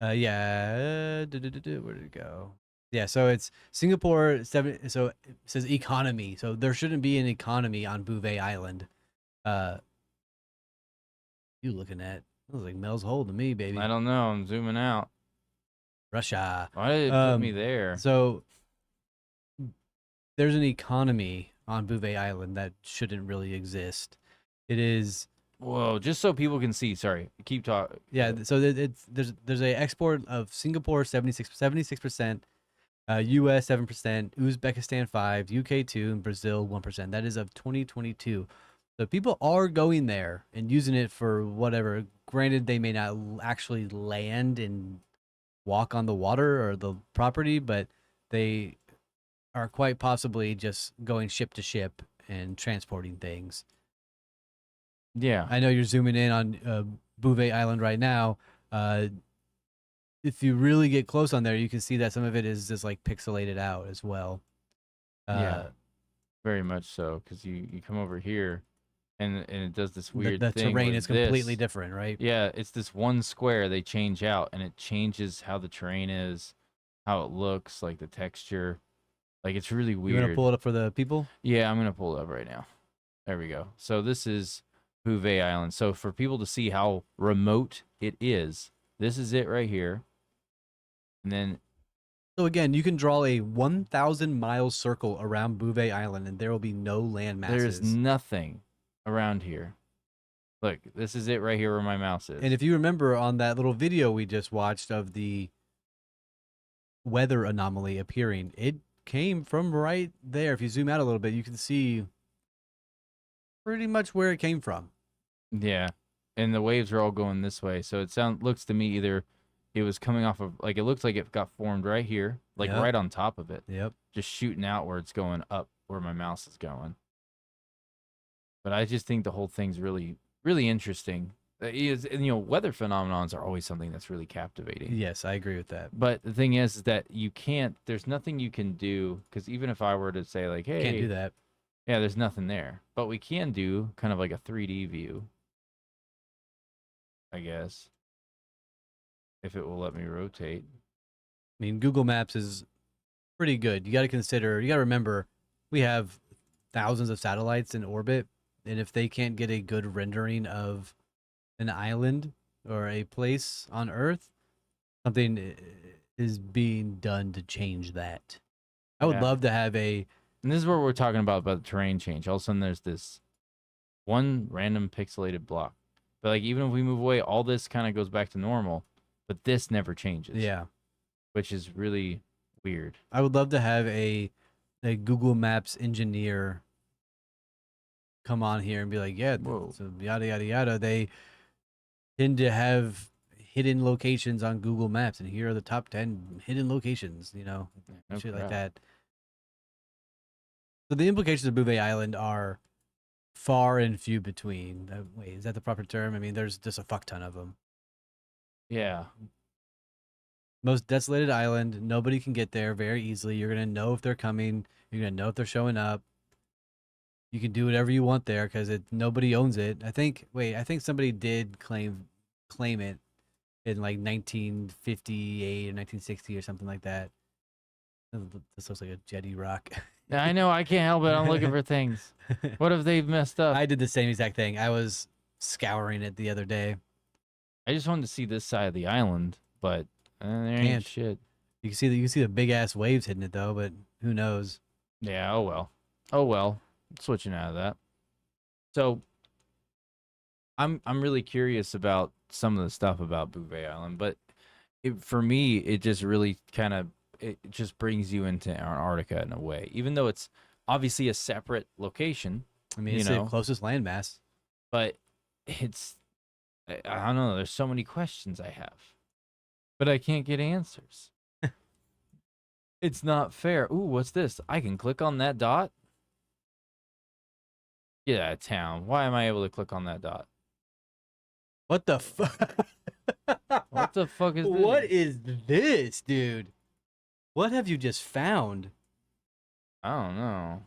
Where did it go? Yeah, so it's Singapore 7. So it says economy. So there shouldn't be an economy on Bouvet Island. You looking at? It was like Mel's Hole to me, baby. I don't know. I'm zooming out. Russia. Why did it put me there? So there's an economy on Bouvet Island that shouldn't really exist. It is. Whoa, just so people can see. Sorry, keep talking. Yeah, so there's a export of Singapore 76%, US 7%, Uzbekistan 5%, UK 2%, and Brazil 1%. That is of 2022. So people are going there and using it for whatever. Granted, they may not actually land and walk on the water or the property, but they are quite possibly just going ship to ship and transporting things. Yeah. I know you're zooming in on Bouvet Island right now. If you really get close on there, you can see that some of it is just like pixelated out as well. Yeah, very much so. Because you come over here, and it does this weird thing. The terrain with is completely different, right? Yeah, it's this one square they change out, and it changes how the terrain is, how it looks, like the texture. Like it's really weird. You want to pull it up for the people? Yeah, I'm gonna pull it up right now. There we go. So this is Bouvet Island. So for people to see how remote it is, this is it right here. And then so again, you can draw a 1,000-mile circle around Bouvet Island, and there will be no land masses. There's nothing around here. Look, this is it right here where my mouse is. And if you remember on that little video we just watched of the weather anomaly appearing, it came from right there. If you zoom out a little bit, you can see pretty much where it came from. Yeah, and the waves are all going this way, so it looks to me either it was coming off of, like, it looks like it got formed right here, like right on top of it. Yep. Just shooting outwards, going up where my mouse is going. But I just think the whole thing's really, really interesting. And, weather phenomenons are always something that's really captivating. Yes, I agree with that. But the thing is that you can't. There's nothing you can do because even if I were to say like, "Hey, Can't do that. yeah, there's nothing there," but we can do kind of like a 3D view, I guess, if it will let me rotate. I mean, Google Maps is pretty good. You got to remember, we have thousands of satellites in orbit, and if they can't get a good rendering of an island or a place on Earth, something is being done to change that. I would Yeah. love to have And this is what we're talking about the terrain change. All of a sudden, there's this one random pixelated block. But like, even if we move away, all this kind of goes back to normal. But this never changes. Yeah. Which is really weird. I would love to have a Google Maps engineer come on here and be like, yeah, Whoa. so yada yada yada. They tend to have hidden locations on Google Maps, and here are the top 10 hidden locations. No Shit crap. like that. So the implications of Bouvet Island are far and few between. Wait, is that the proper term? I mean, there's just a fuck ton of them. Yeah. Most desolated island. Nobody can get there very easily. You're gonna know if they're coming. You're gonna know if they're showing up. You can do whatever you want there because nobody owns it. I think somebody did claim it in like 1958 or 1960 or something like that. This looks like a jetty rock. Yeah, I know. I can't help it. I'm looking for things. What if they've messed up? I did the same exact thing. I was scouring it the other day. I just wanted to see this side of the island, but there ain't Can't. shit. You can see the big ass waves hitting it though, but who knows? Yeah. Oh well. Oh well. Switching out of that. So I'm really curious about some of the stuff about Bouvet Island, but for me, it just really it just brings you into Antarctica in a way, even though it's obviously a separate location. I mean, it's the closest landmass. But I don't know. There's so many questions I have, but I can't get answers. It's not fair. Ooh, what's this? I can click on that dot. Get out of town. Why am I able to click on that dot? What the fuck? What the fuck is this? What is this, dude? What have you just found? I don't know.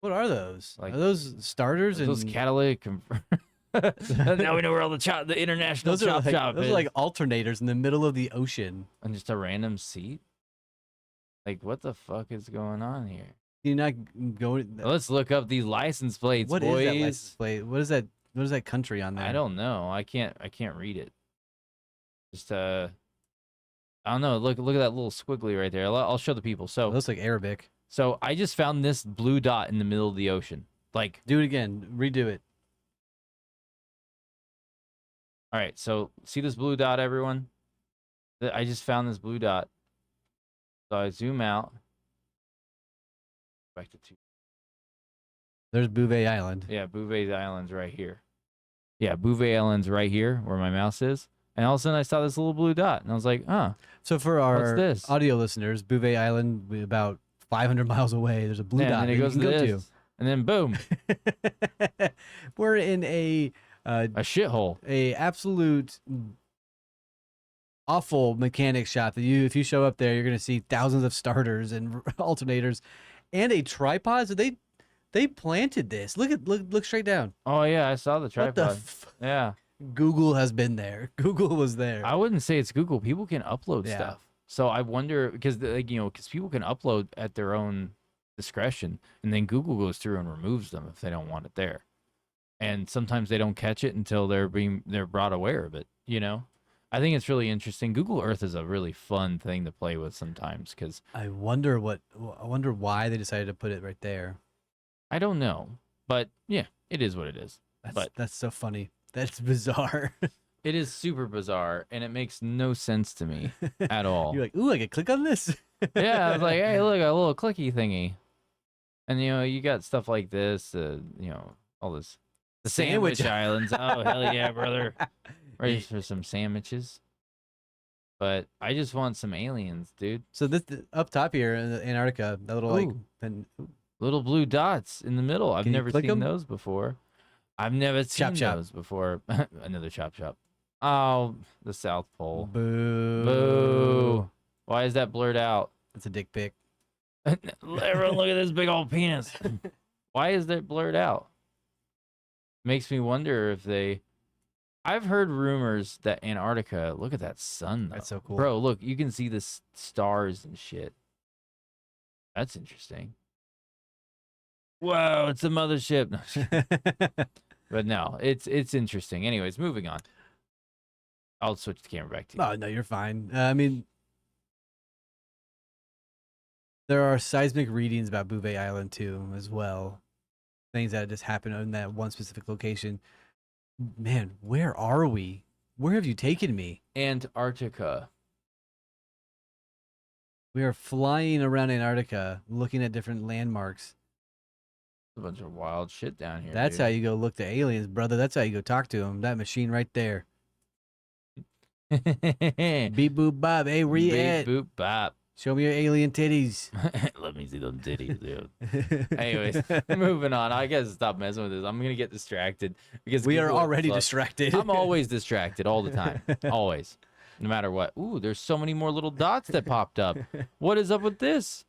What are those? Like, are those starters and Those catalytic. Now we know where all the international those are chop like, shop those is. are like alternators in the middle of the ocean. And just a random seat. Like, what the fuck is going on here? You're not going. Let's look up these license plates, What boys. is that license plate? What is that? What is that country on there? I don't know. I can't read it. Just I don't know. Look at that little squiggly right there. I'll show the people. It So looks like Arabic. so I just found this blue dot in the middle of the ocean. Like, Do it again. Redo it. all right. So see this blue dot, everyone? I just found this blue dot. So I zoom out. Back to 2. There's Bouvet Island. Yeah, Bouvet Island's right here. Yeah, Bouvet Island's right here where my mouse is. And all of a sudden I saw this little blue dot. And I was like, huh. So for our this? audio listeners, Bouvet Island, about 500 miles away. There's a blue Yeah, dot and then it that goes you to can this. And then boom, go to. We're in a shithole. absolute awful mechanic shop that if you show up there, you're gonna see thousands of starters and alternators and a tripod. So they planted this. Look straight down. Oh yeah, I saw the What tripod. the Yeah. Google has been there. Google was there. I wouldn't say it's Google. People can upload Yeah. stuff. So I wonder because because people can upload at their own discretion, and then Google goes through and removes them if they don't want it there. And sometimes they don't catch it until they're brought aware of it. I think it's really interesting. Google Earth is a really fun thing to play with sometimes because I wonder why they decided to put it right there. I don't know, but yeah, it is what it is. That's so funny. That's bizarre. It is super bizarre, and it makes no sense to me at all. You're like, ooh, I can click on this. Yeah, I was like, hey, look, a little clicky thingy. And you got stuff like this, all this. The Sandwich sandwich islands. Oh, hell yeah, brother. Ready for some sandwiches. But I just want some aliens, dude. So this up top here in Antarctica, that little Ooh. Little blue dots in the middle. I've Can you never click seen 'em? those before. I've never seen Chop chop. those before. Another chop chop. Oh, the South Pole. Boo. Boo. Why is that blurred out? That's a dick pic. Everyone, look at this big old penis. Why is that blurred out? Makes me wonder if they. I've heard rumors that Antarctica. Look at that sun, though. That's so cool. Bro, look, you can see the stars and shit. That's interesting. Whoa, it's a mothership. No, just kidding. But no, it's interesting. Anyways, moving on. I'll switch the camera back to you. Oh, no, you're fine. I mean, there are seismic readings about Bouvet Island too, as well. Things that just happen in that one specific location. Man, where are we? Where have you taken me? Antarctica. We are flying around Antarctica, looking at different landmarks. A bunch of wild shit down here. That's dude. how you go look to aliens, brother. That's how you go talk to them. That machine right there. Beep boop bob. Hey, where you Beep, at? boop, bop. Show me your alien titties. Let me see them titties, dude. Anyways, moving on. I guess stop messing with this. I'm gonna get distracted because we are Google already Plus- distracted. I'm always distracted all the time. Always. No matter what. Ooh, there's so many more little dots that popped up. What is up with this?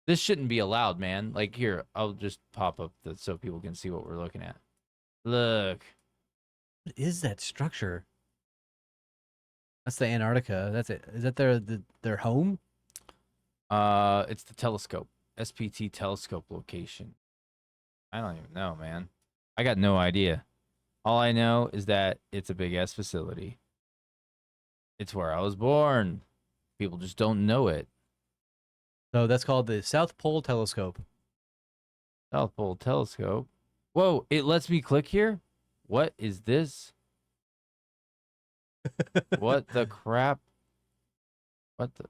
This shouldn't be allowed, man. Like here, I'll just pop up so people can see what we're looking at. Look. What is that structure? That's the Antarctica. That's it. Is that their home? It's the telescope. SPT telescope location. I don't even know, man. I got no idea. All I know is that it's a big ass facility. It's where I was born. People just don't know it. So that's called the South Pole Telescope. South Pole telescope. Whoa, it lets me click here? What is this? What the crap? What the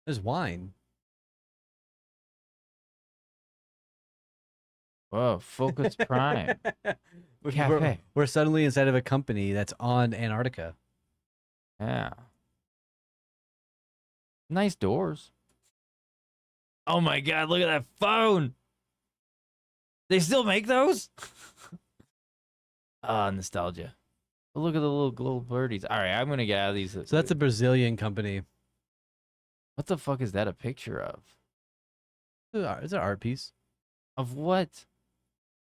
There's wine. Whoa, Focus Prime. Cafe. We're suddenly inside of a company that's on Antarctica. Yeah. Nice doors. Oh my god, look at that phone. They still make those? Ah, nostalgia. Look at the little glow birdies. All right, I'm going to get out of these. So that's a Brazilian company. What the fuck is that a picture of? It's an art piece. Of what?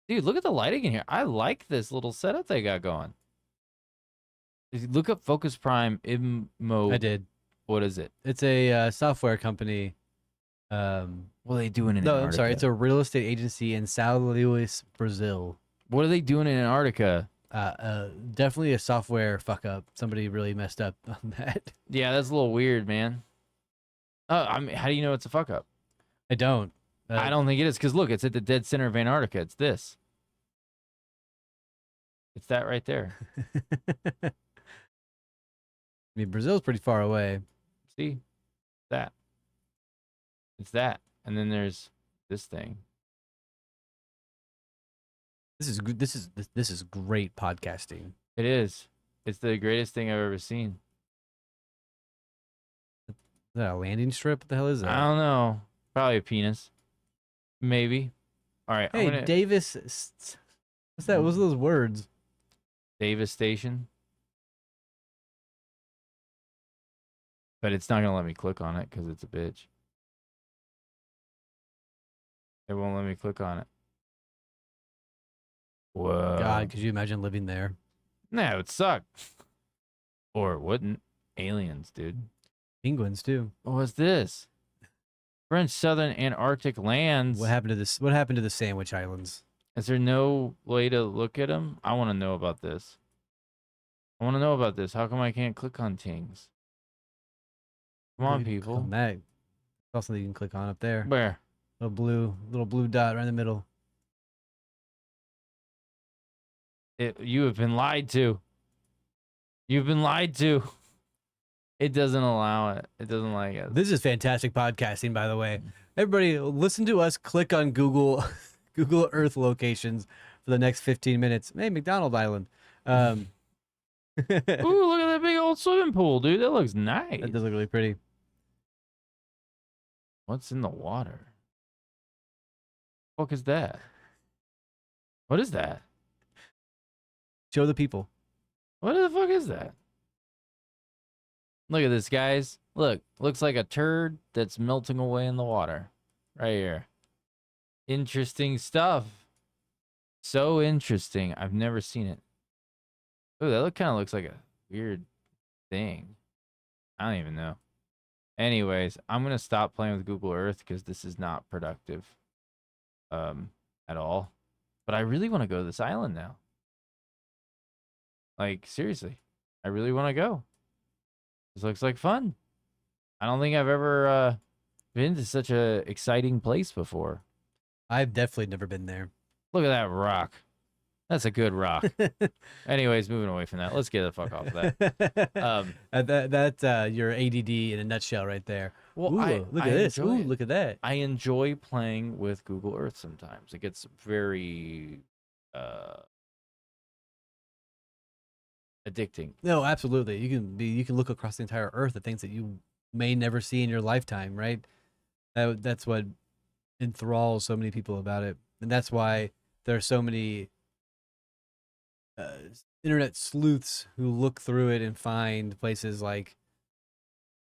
Dude, look at the lighting in here. I like this little setup they got going. If you look up Focus Prime Immo. I did. What is it? It's a software company. What are they doing in No, Antarctica? I'm sorry. It's a real estate agency in São Luís, Brazil. What are they doing in Antarctica? Definitely a software fuck up. Somebody really messed up on that. Yeah, that's a little weird, man. I mean, how do you know it's a fuck up? I don't. I don't think it is, because look, it's at the dead center of Antarctica. It's this. It's that right there. I mean, Brazil's pretty far away. See? That. It's that. And then there's this thing. This is great podcasting. It is. It's the greatest thing I've ever seen. Is that a landing strip? What the hell is I that? don't know. Probably a penis. Maybe. All right. Hey, I'm gonna... Davis. What's that? What's those words? Davis Station. But it's not going to let me click on it because it's a bitch. It won't let me click on it. Whoa. God, could you imagine living there? Nah, it would suck. Or it wouldn't. Aliens, dude. Penguins too. What's this? French Southern Antarctic lands. What happened to this? What happened to the Sandwich Islands? Is there no way to look at them? I want to know about this. I want to know about this. How come I can't click on things? Come on, Maybe click people. on that. Also, you can click on up there. Where? Little blue dot right in the middle. You have been lied to. You've been lied to. It doesn't allow it. It doesn't like it. This is fantastic podcasting, by the way. Everybody, listen to us click on Google Google Earth locations for the next 15 minutes. Hey, McDonald Island. Ooh, look at that big old swimming pool, dude. That looks nice. That does look really pretty. What's in the water? What is that? What is that? Show the people. What the fuck is that? Look at this, guys. Look, looks like a turd that's melting away in the water. Right here. Interesting stuff. So interesting. I've never seen it. Oh, that kind of looks like a weird thing. I don't even know. Anyways, I'm going to stop playing with Google Earth because this is not productive at all. But I really want to go to this island now. Like, seriously. I really want to go. This looks like fun. I don't think I've ever been to such a exciting place before. I've definitely never been there. Look at that rock. That's a good rock. Anyways, moving away from that. Let's get the fuck off of that. That's your ADD in a nutshell right there. Well, Ooh, look at this. Ooh, it. look at that. I enjoy playing with Google Earth sometimes. It gets very addicting. No, absolutely. You can look across the entire earth at things that you may never see in your lifetime, right? That's what enthralls so many people about it. And that's why there are so many internet sleuths who look through it and find places like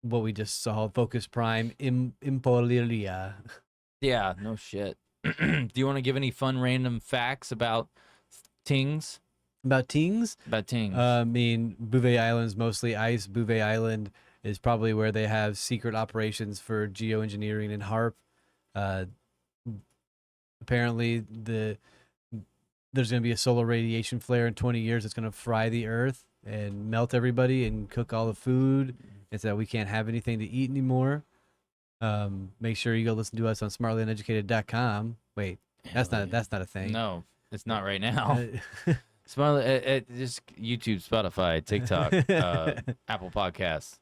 what we just saw, Focus Prime, Impoliria. Yeah, no shit. Do you want to give any fun random facts about Tings? About Tings? About Tings. I mean, Bouvet Island is mostly ice. Bouvet Island is probably where they have secret operations for geoengineering and HARP. Apparently, there's going to be a solar radiation flare in 20 years that's going to fry the earth and melt everybody and cook all the food. And so we can't have anything to eat anymore. Make sure you go listen to us on smartlyuneducated.com. Wait, that's not a thing. No, it's not right now. Smart, just YouTube, Spotify, TikTok, Apple Podcasts,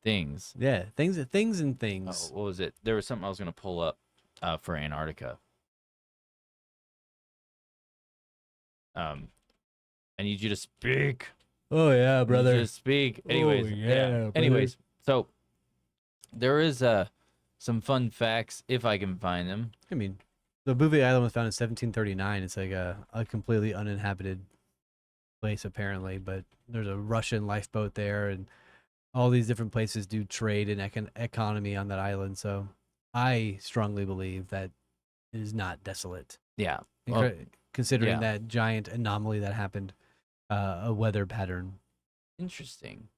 things. Yeah, things and things. Oh, what was it? There was something I was going to pull up for Antarctica. I need you to speak. Oh yeah, brother. Just speak. Anyways, oh, yeah. Anyways, so there is some fun facts if I can find them. I mean, the Bouvet Island was found in 1739. It's like a completely uninhabited place apparently, but there's a Russian lifeboat there, and all these different places do trade and economy on that island. So I strongly believe that it is not desolate. Yeah. Considering that giant anomaly that happened, a weather pattern. Interesting.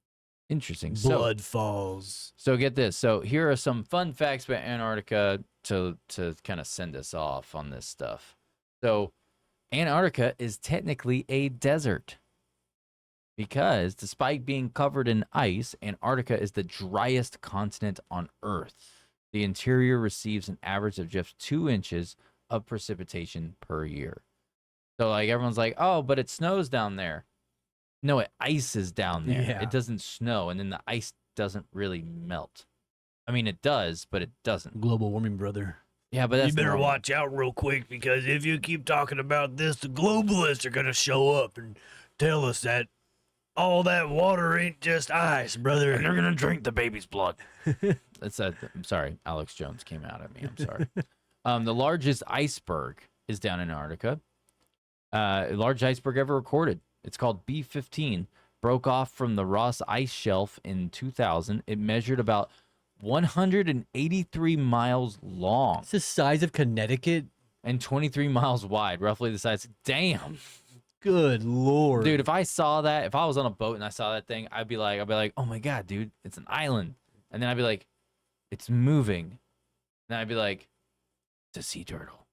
Blood falls. So get this. So here are some fun facts about Antarctica to kind of send us off on this stuff. So Antarctica is technically a desert because despite being covered in ice, Antarctica is the driest continent on Earth. The interior receives an average of just 2 inches of precipitation per year. So like everyone's like, oh, but it snows down there. No, it ices down there. Yeah. It doesn't snow, and then the ice doesn't really melt. I mean, it does, but it doesn't. Global warming, brother. Yeah, but that's you better normal. watch out real quick, because if you keep talking about this, the globalists are going to show up and tell us that all that water ain't just ice, brother. And they're going to drink the baby's blood. That's that. I'm sorry. Alex Jones came out at me. I'm sorry. The largest iceberg is down in Antarctica. Large iceberg ever recorded. It's called B-15. Broke off from the Ross Ice Shelf in 2000. It measured about 183 miles long. It's the size of Connecticut. And 23 miles wide, roughly the size. Damn. Good Lord. Dude, if I saw that, if I was on a boat and I saw that thing, I'd be like, oh my God, dude, it's an island. And then I'd be like, it's moving. And then I'd be like, it's a sea turtle.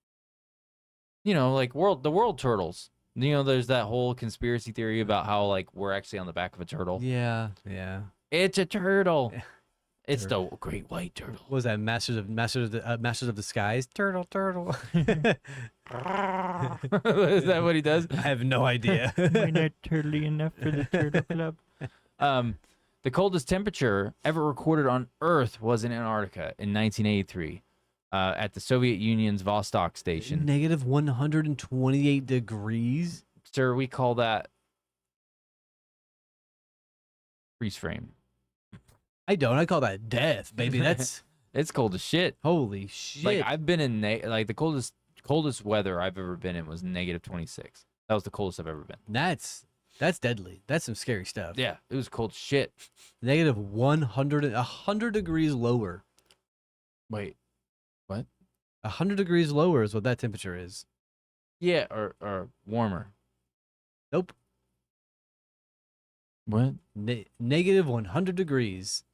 You know, like the world turtles. You know, there's that whole conspiracy theory about how like we're actually on the back of a turtle. Yeah. It's a turtle. It's Turtle. the great white turtle. What was that? Masters of the Skies? Turtle. Is that what he does? I have no idea. We're not turtly enough for the turtle club. The coldest temperature ever recorded on Earth was in Antarctica in 1983. At the Soviet Union's Vostok station. Negative 128 degrees? Sir, we call that freeze frame. I don't. I call that death, baby. That's It's cold as shit. holy shit. Like I've been in like the coldest coldest weather I've ever been in was -26. That was the coldest I've ever been. That's deadly. That's some scary stuff. Yeah, it was cold shit. Negative 100 degrees lower. Wait, what? 100 degrees lower is what that temperature is. Yeah, or warmer. Nope. What? Negative 100 degrees.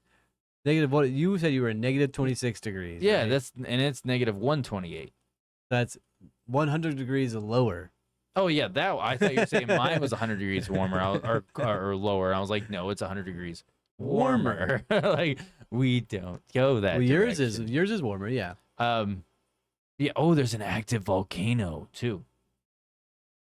Negative what? You said you were in negative 26 degrees. Yeah, right? it's -128. That's 100 degrees lower. Oh yeah, that I thought you were saying mine was 100 degrees warmer or lower. I was like, no, it's 100 degrees warmer. Like we don't go that. Well, yours is direction. warmer. Yeah. Yeah. Oh, there's an active volcano too.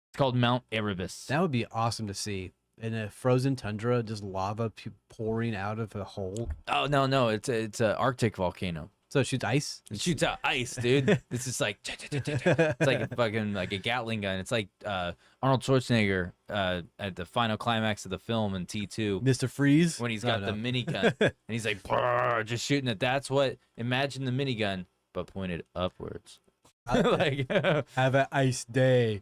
It's called Mount Erebus. That would be awesome to see. In a frozen tundra, just lava pouring out of a hole. Oh no, it's a Arctic volcano. So it shoots ice. It shoots out ice, dude. It's just like it's like a fucking like a Gatling gun. It's like Arnold Schwarzenegger at the final climax of the film in T2 Mr. Freeze. when he's got the minigun and he's like "Brrr," just shooting it. That's what imagine the minigun but pointed upwards. Like Have an ice day.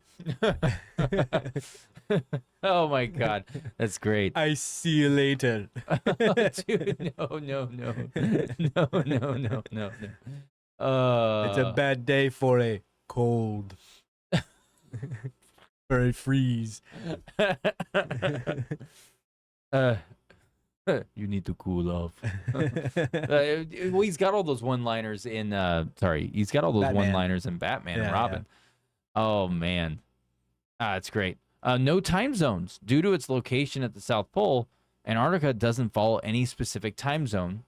oh my god, that's great. I see you later. Dude, no. It's a bad day for a cold. For a freeze. You need to cool off. Well, he's got all those one-liners in. He's got all those Batman. one-liners in Batman and Yeah, Robin. Oh man, it's great. No time zones due to its location at the South Pole. Antarctica doesn't follow any specific time zone.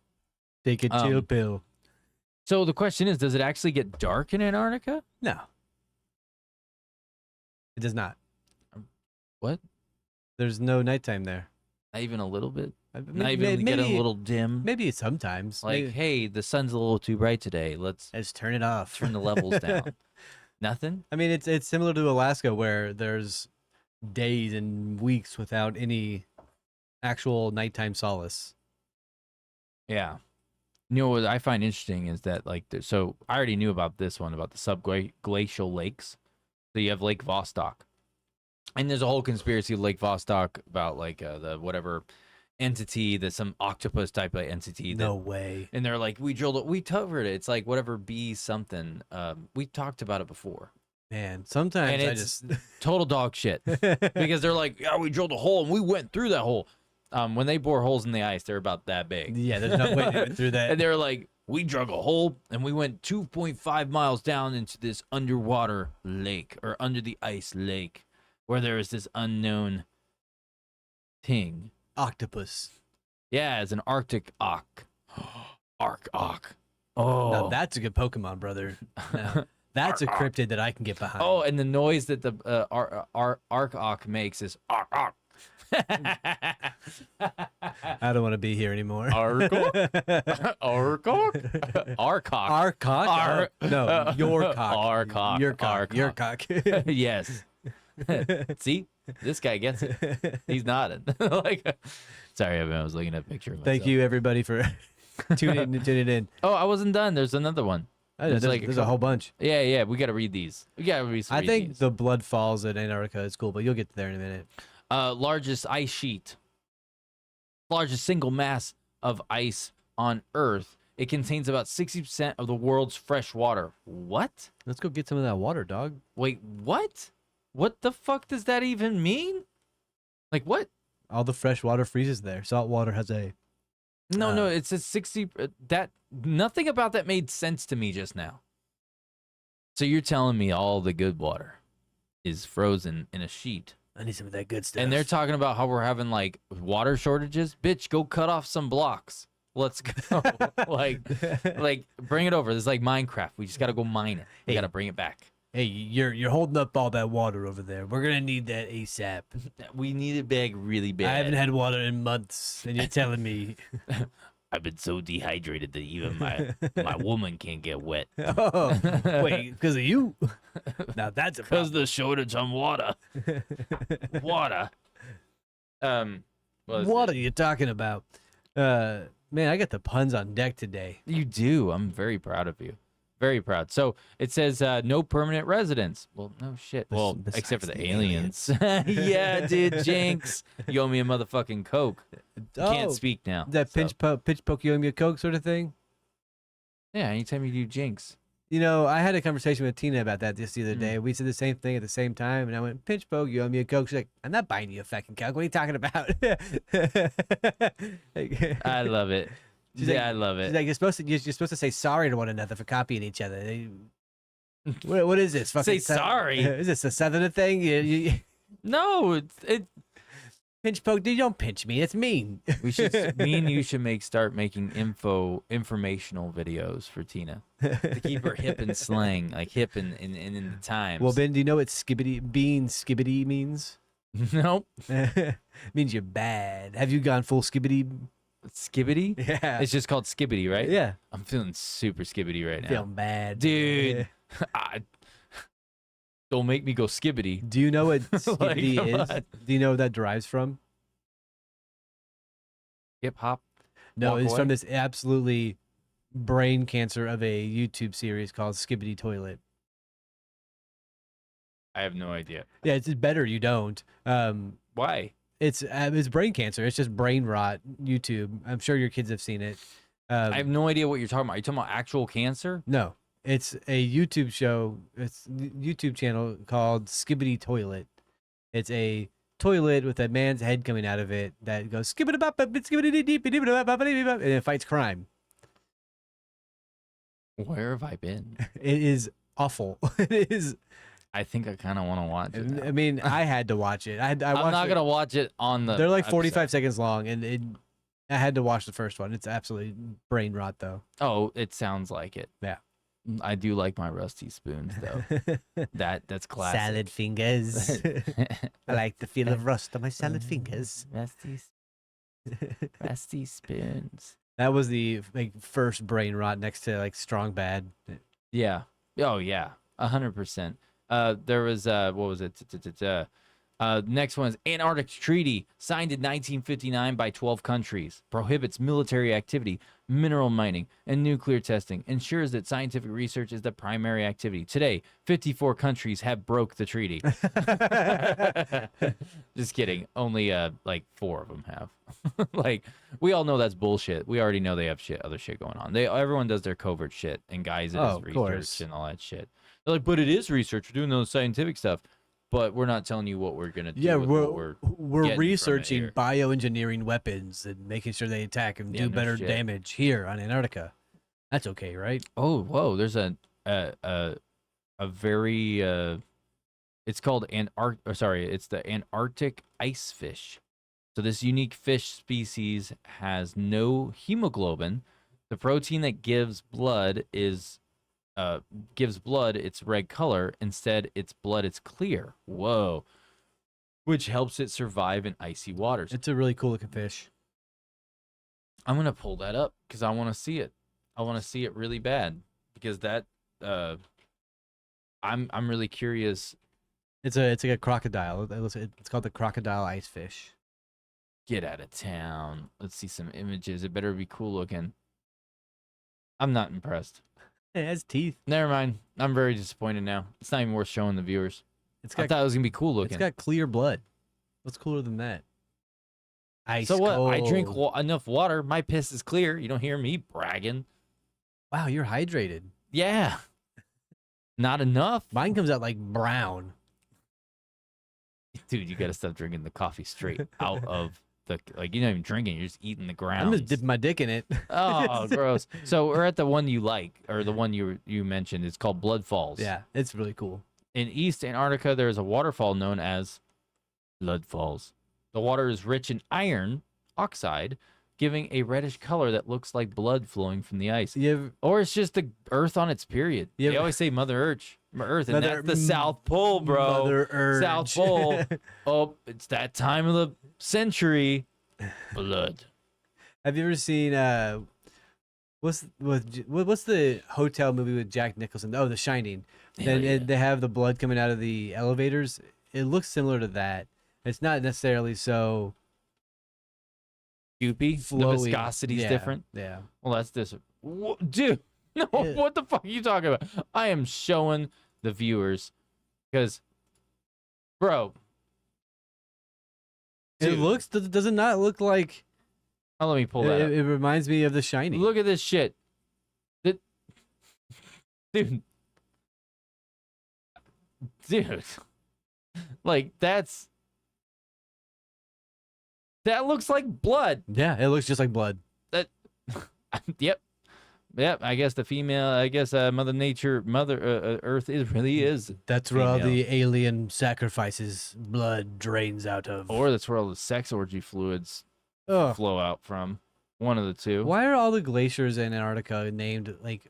Take a chill pill. So the question is, does it actually get dark in Antarctica? No. It does not. What? There's no nighttime there. Not even a little bit. Maybe, Not even get a little dim. Maybe sometimes. Like, Maybe- hey, the sun's a little too bright today. Let's Let's turn it off. turn the levels down. Nothing. I mean, it's similar to Alaska where there's days and weeks without any actual nighttime solace. Yeah. You know what I find interesting is that so I already knew about this one about the subglacial lakes. So you have Lake Vostok, and there's a whole conspiracy of Lake Vostok about the whatever entity, that's some octopus type of entity. No way. And they're like, we drilled it, we covered it. It's like whatever B something. We talked about it before. Man, sometimes And I it's just total dog shit because they're like, yeah, we drilled a hole and we went through that hole. When they bore holes in the ice, they're about that big. yeah, there's no way to get through that. And they're like, we dug a hole and we went 2.5 miles down into this underwater lake or under the ice lake where there is this unknown thing. Octopus. Yeah, it's an Arctic ock. Arc-ock. Oh. Now that's a good Pokemon, brother. Now, that's a cryptid that I can get behind. Oh, and the noise that the Arc-ock makes is arc-ock. I don't want to be here anymore. Arc-ock? Arc-ock? Arc-ock. Our cock? Ar- No, your cock. Our cock. Your cock. Our Your cock. cock. Yes. See? This guy gets it. He's nodding. Sorry, I was looking at a picture of myself. Thank you, everybody, for tuning in. Oh, I wasn't done. There's another one. I know, there's a whole bunch. Yeah. We got to read these. We got to read some. I think the Blood Falls at Antarctica is cool, but you'll get there in a minute. Largest ice sheet. Largest single mass of ice on Earth. It contains about 60% of the world's fresh water. What? Let's go get some of that water, dog. Wait, what? What the fuck does that even mean? Like what? All the fresh water freezes there. Salt water has a... No, it says 60. That nothing about that made sense to me just now. So you're telling me all the good water is frozen in a sheet, I need some of that good stuff. and they're talking about how we're having like water shortages? Bitch, go cut off some blocks. Let's go. like bring it over. This is like Minecraft. We just gotta go mine it. We Hey. gotta bring it back. Hey, you're holding up all that water over there. We're gonna need that ASAP. We need it back really bad. I haven't had water in months, and you're telling me. I've been so dehydrated that even my woman can't get wet. Oh, wait, because of you? Now that's a Because problem. the shortage on water. Water. What are you talking about? Man, I got the puns on deck today. You do. I'm very proud of you. Very proud. So it says no permanent residence. Well, no shit. Well, Besides except for the the aliens. Yeah, dude, Jinx. You owe me a motherfucking Coke. You can't speak now. That so. pitch poke, you owe me a Coke sort of thing. Yeah, anytime you do Jinx. You know, I had a conversation with Tina about that just the other Mm. day. We said the same thing at the same time, and I went, "Pinch poke, you owe me a Coke." She's like, "I'm not buying you a fucking Coke. What are you talking about?" I love it. She's Yeah, like- I love She's it. like, you're supposed to say sorry to one another for copying each other. What is this? Say sorry? Is this a Southerner thing? No, it. Pinch poke, dude, don't pinch me. It's mean. We should. Me and you should start making informational videos for Tina to keep her hip and slang, like hip in the times. Well, Ben, do you know what skibbity means? Nope. Means you're bad. Have you gone full skibbity? Skibbity. Yeah. It's just called Skibbity, right? Yeah. I'm feeling super Skibbity right now. Feeling bad. Dude. Don't make me go Skibbity. Do you know what Like, skibbity come is? on. Do you know where that derives from? Hip hop. No, Walk it's away? from this absolutely brain cancer of a YouTube series called Skibbity Toilet. I have no idea. Yeah, it's better you don't. Why? It's brain cancer. It's just brain rot. YouTube. I'm sure your kids have seen it. I have no idea what you're talking about. Are you talking about actual cancer? No, it's a YouTube show. It's a YouTube channel called Skibbity Toilet. It's a toilet with a man's head coming out of it that goes skibbity bop skibbity deep and it fights crime. Where have I been? It is awful. It is. I think I kind of want to watch it. I mean, I had to watch it. I watched I'm not it. gonna watch it on the. They're like I'm 45 sorry. seconds long, and I had to watch the first one. It's absolutely brain rot, though. Oh, it sounds like it. Yeah. I do like my rusty spoons though. That's classic. Salad fingers. I like the feel of rust on my salad fingers. Rusty spoons. That was the first brain rot next to like strong bad. Yeah. Oh yeah. 100%. There was what was it? Next one is Antarctic Treaty, signed in 1959 by 12 countries, prohibits military activity, mineral mining, and nuclear testing, ensures that scientific research is the primary activity. Today, 54 countries have broke the treaty. Just kidding. Only like 4 of them have. Like, we all know that's bullshit. We already know they have other shit going on. Everyone does their covert shit and guys it as of research course. and all that shit. They're like, but it is research. We're doing those scientific stuff. But we're not telling you what we're gonna do. Yeah, with what we're getting from it researching here. bioengineering weapons and making sure they attack and Yeah, do no better shit. damage here on Antarctica. That's okay, right? Oh, whoa! There's a very it's called it's the Antarctic ice fish. So this unique fish species has no hemoglobin. The protein that gives blood its red color. Instead, its blood is clear. Whoa. Which helps it survive in icy waters. It's a really cool looking fish. I'm gonna pull that up because I want to see it. I want to see it really bad because that I'm really curious. It's like a crocodile. It's called the crocodile ice fish. Get out of town. Let's see some images. It better be cool looking. I'm not impressed. It has teeth. Never mind. I'm very disappointed now. It's not even worth showing the viewers. It's I got thought it was gonna be cool looking. it's got clear blood. What's cooler than that? Ice So what? cold. I drink enough water. My piss is clear. You don't hear me bragging. Wow, you're hydrated. Yeah. Not enough. Mine comes out like brown. Dude, you gotta stop drinking the coffee straight out of the you're not even drinking. You're just eating the ground. I'm just dipping my dick in it. Oh, gross. So we're at the one you like, or the one you mentioned. It's called Blood Falls. Yeah, it's really cool. In East Antarctica, there is a waterfall known as Blood Falls. The water is rich in iron oxide, giving a reddish color that looks like blood flowing from the ice. Or it's just the Earth on its period. You They ever- always say Mother Earth, and Mother- that's the South Pole, bro. Mother Urge. South Pole. Oh, it's that time of the century. Blood. Have you ever seen what's the hotel movie with Jack Nicholson? Oh, The Shining. Hell yeah. They have the blood coming out of the elevators. It looks similar to that. It's not necessarily so Goopy. The flowy. viscosity's Yeah, different. Yeah. Well, that's this. Dude, No, what the fuck are you talking about? I am showing the viewers because, bro. It Dude, looks. Does it not look like? let me pull that up. It reminds me of The Shining. Look at this shit. Dude. Dude. Like, that looks like blood. Yeah, it looks just like blood. Yep. Yep. I guess Mother Nature, Earth really is. That's where all female. the alien sacrifices blood drains out of. Or that's where all the sex orgy fluids Ugh. flow out from. One of the two. Why are all the glaciers in Antarctica named like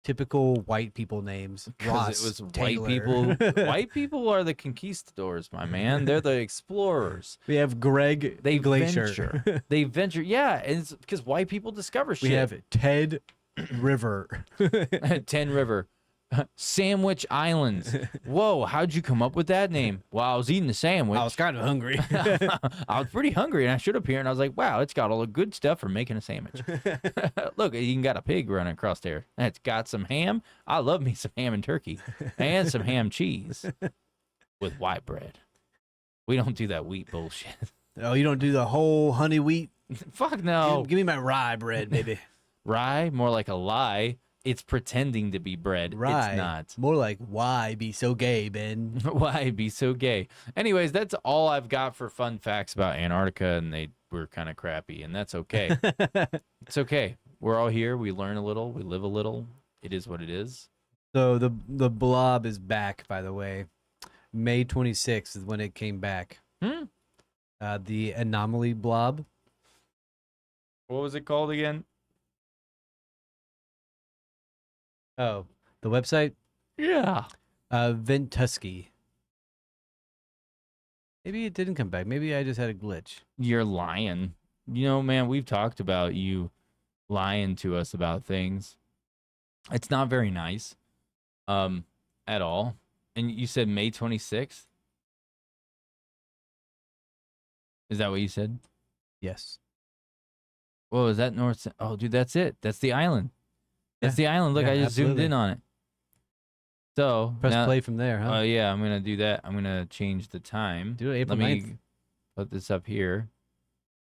typical white people names? Because it was white Taylor. people. White people are the conquistadors, my man. They're the explorers. We have Greg They Glacier. venture. They venture. Yeah, and it's because white people discover shit. We have Ted River. 10 River. Sandwich Islands. Whoa, how'd you come up with that name? Well, I was eating a sandwich. I was kind of hungry. I was pretty hungry, and I should appear, and I was like, wow, it's got all the good stuff for making a sandwich. Look, you even got a pig running across there. And it's got some ham. I love me some ham and turkey. And some ham cheese with white bread. We don't do that wheat bullshit. Oh, you don't do the whole honey wheat? Fuck no. Give me my rye bread, baby. Rye, more like a lie. It's pretending to be bread. Rye. It's not. More like, why be so gay, Ben? Why be so gay? Anyways, that's all I've got for fun facts about Antarctica, and they were kind of crappy, and that's okay. It's okay. We're all here. We learn a little. We live a little. It is what it is. So the blob is back, by the way. May 26th is when it came back. The Anomaly blob. What was it called again? Oh, the website? Yeah. Ventusky. Maybe it didn't come back. Maybe I just had a glitch. You're lying. You know, man, we've talked about you lying to us about things. It's not very nice. At all. And you said May 26th? Is that what you said? Yes. Whoa, is that North? Oh, dude, that's it. That's the island. That's the island. Look, Yeah, I just zoomed absolutely. in on it. So Press now, play from there, huh? yeah, I'm gonna do that. I'm gonna change the time. Do it April Let 9th. me put this up here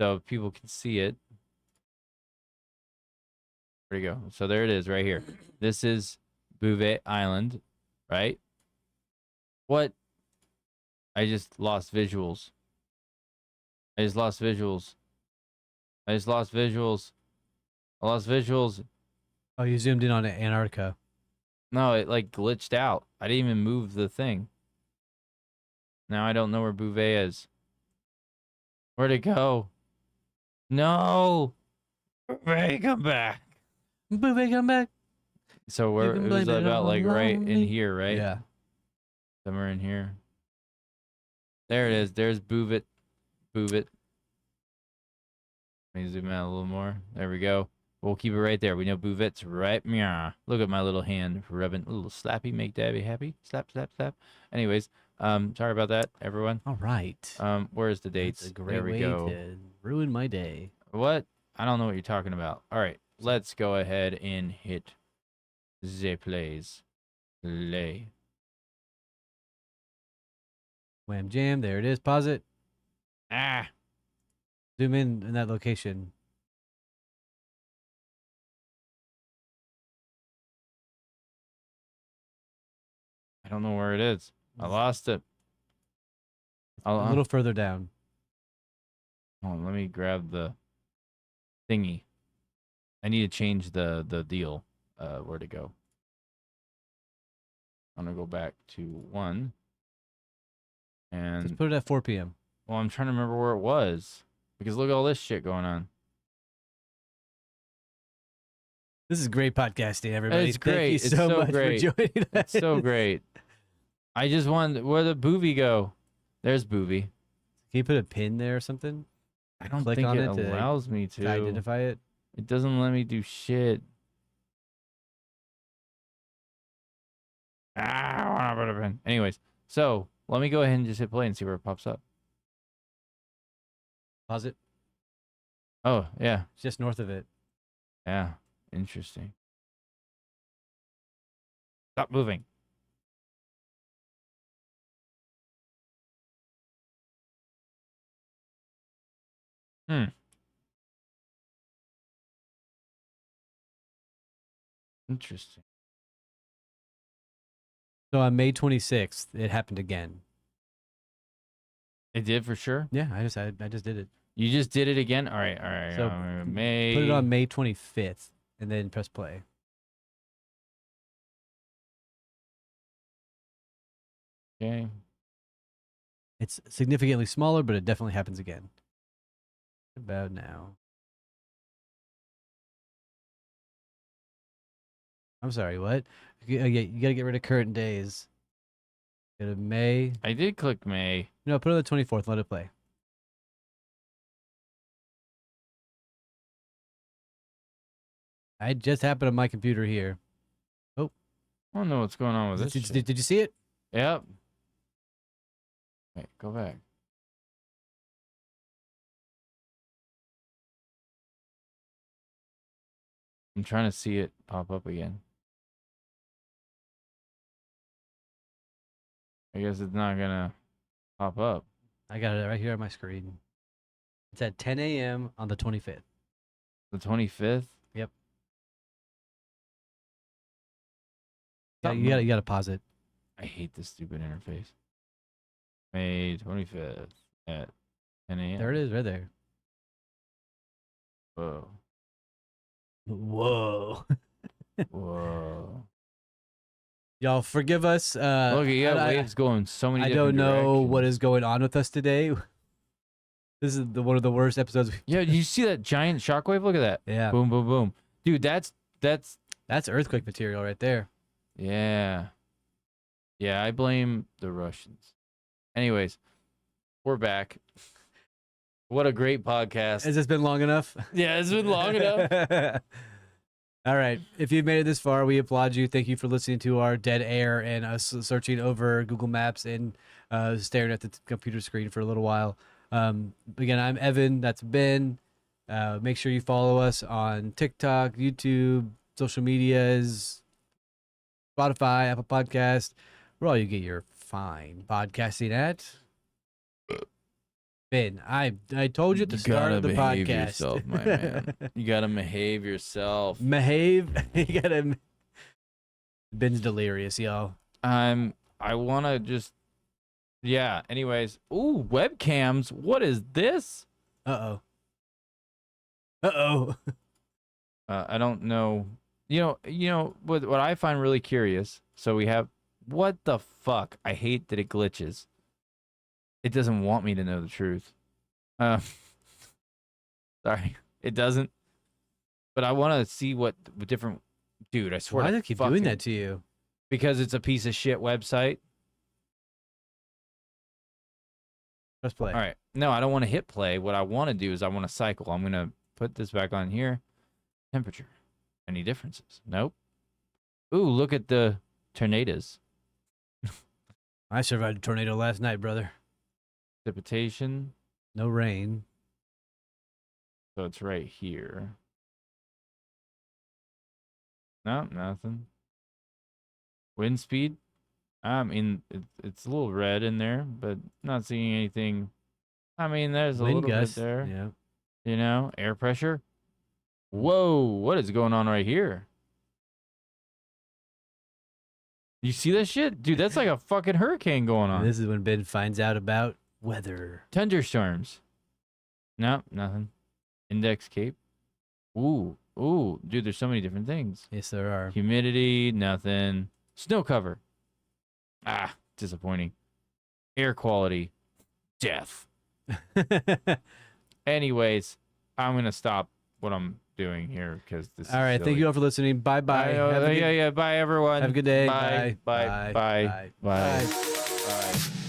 so people can see it. There you go. So there it is, right here. This is Bouvet Island, right? What? I just lost visuals. I just lost visuals. I just lost visuals. I lost visuals. Oh, you zoomed in on Antarctica. No, it like glitched out. I didn't even move the thing. Now I don't know where Bouvet is. Where'd it go? No! Bouvet, come back! Bouvet, come back. So where it can was blame it about on like right in lonely. here, right? Yeah. Somewhere in here. There it is. There's Bouvet. Bouvet. Let me zoom out a little more. There we go. We'll keep it right there. We know Bouvet's right. Meow. Look at my little hand rubbing. A little slappy, make Dabby happy. Slap, slap, slap. Anyways, sorry about that, everyone. All right. Where's the dates? That's a great There we way go. to ruin my day. What? I don't know what you're talking about. All right, let's go ahead and hit the plays. Play. Wham jam. There it is. Pause it. Ah. Zoom in that location. I don't know where it is. I lost it. A little further down. Hold on, let me grab the thingy. I need to change the deal. Where to go? I'm gonna go back to 1. And Just put it at 4 p.m. well, I'm trying to remember where it was because look at all this shit going on. This is great podcasting, everybody. It's Thank great. you It's so so much great. for joining us. It's so great. I just wanted where the Boovie go. There's Boovie. Can you put a pin there or something? I don't Click think on it it to allows me To to. identify it? It doesn't let me do shit. I want to put a pin. Anyways, so let me go ahead and just hit play and see where it pops up. Pause it. Oh, yeah. It's just north of it. Yeah. Interesting. Stop moving. Hmm. Interesting. So on May 26th, it happened again. It did for sure. Yeah, I just did it. You just did it again. All right. All right. So May. put it on May 25th and then press play. Okay. It's significantly smaller, but it definitely happens again. About now. I'm sorry, what? Yeah, you gotta get rid of current days. Go to May. I did click May. No, put it on the 24th. Let it play. It just happened on my computer here. I don't know what's going on with this. Did you see it? Yep. Wait, go back. I'm trying to see it pop up again. I guess it's not gonna pop up. I got it right here on my screen. It's at 10 a.m. on the 25th. The 25th. Yep. Yeah, Something- you gotta pause it. I hate this stupid interface. May 25th at 10 a.m. There it is, right there. Whoa. Whoa. Whoa. Y'all forgive us. Look, you got I- waves going so many I different don't know what directions. is going on with us today. This is one of the worst episodes. Yeah, did you see that giant shockwave? Look at that. Yeah, Boom, boom, boom. Dude, that's that's earthquake material right there. yeah. Yeah, I blame the Russians. Anyways, we're back. What a great podcast. Has this been long enough? Yeah, it's been long enough. All right. If you've made it this far, we applaud you. Thank you for listening to our dead air and us searching over Google Maps and staring at the computer screen for a little while. Again, I'm Evan. That's Ben. Make sure you follow us on TikTok, YouTube, social medias, Spotify, Apple Podcast, where all you get your fine podcasting at. Ben, I told you at the start of the behave podcast. yourself, my man. You gotta behave yourself. Behave. You gotta. Ben's delirious, y'all. I wanna just yeah. Anyways, ooh, webcams. What is this? Uh oh. I don't know. You know what I find really curious. So we have what the fuck? I hate that it glitches. It doesn't want me to know the truth. Sorry, it doesn't. But I want to see what different. Dude, I swear. Why do to they keep doing fucking- that to you? Because it's a piece of shit website. Press play. All right. No, I don't want to hit play. What I want to do is I want to cycle. I'm gonna put this back on here. Temperature. Any differences? Nope. Ooh, look at the tornadoes. I survived a tornado last night, brother. Precipitation. No rain. So it's right here. No, nothing. Wind speed. I mean, it's a little red in there, but not seeing anything. I mean, there's a Wind little gust. bit there. Yeah. You know, air pressure. Whoa, what is going on right here? You see that shit? Dude, that's like a fucking hurricane going on. This is when Ben finds out about weather. Thunderstorms. No, nothing. Index Cape. Ooh, dude, there's so many different things. Yes, there are. Humidity, nothing. Snow cover. Ah, disappointing. Air quality, death. Anyways, I'm going to stop what I'm doing here because this All right. Thank you all for listening. Bye bye. Yeah, bye, everyone. Have a good day. Bye. Bye. Bye. Bye. Bye. Bye. Bye.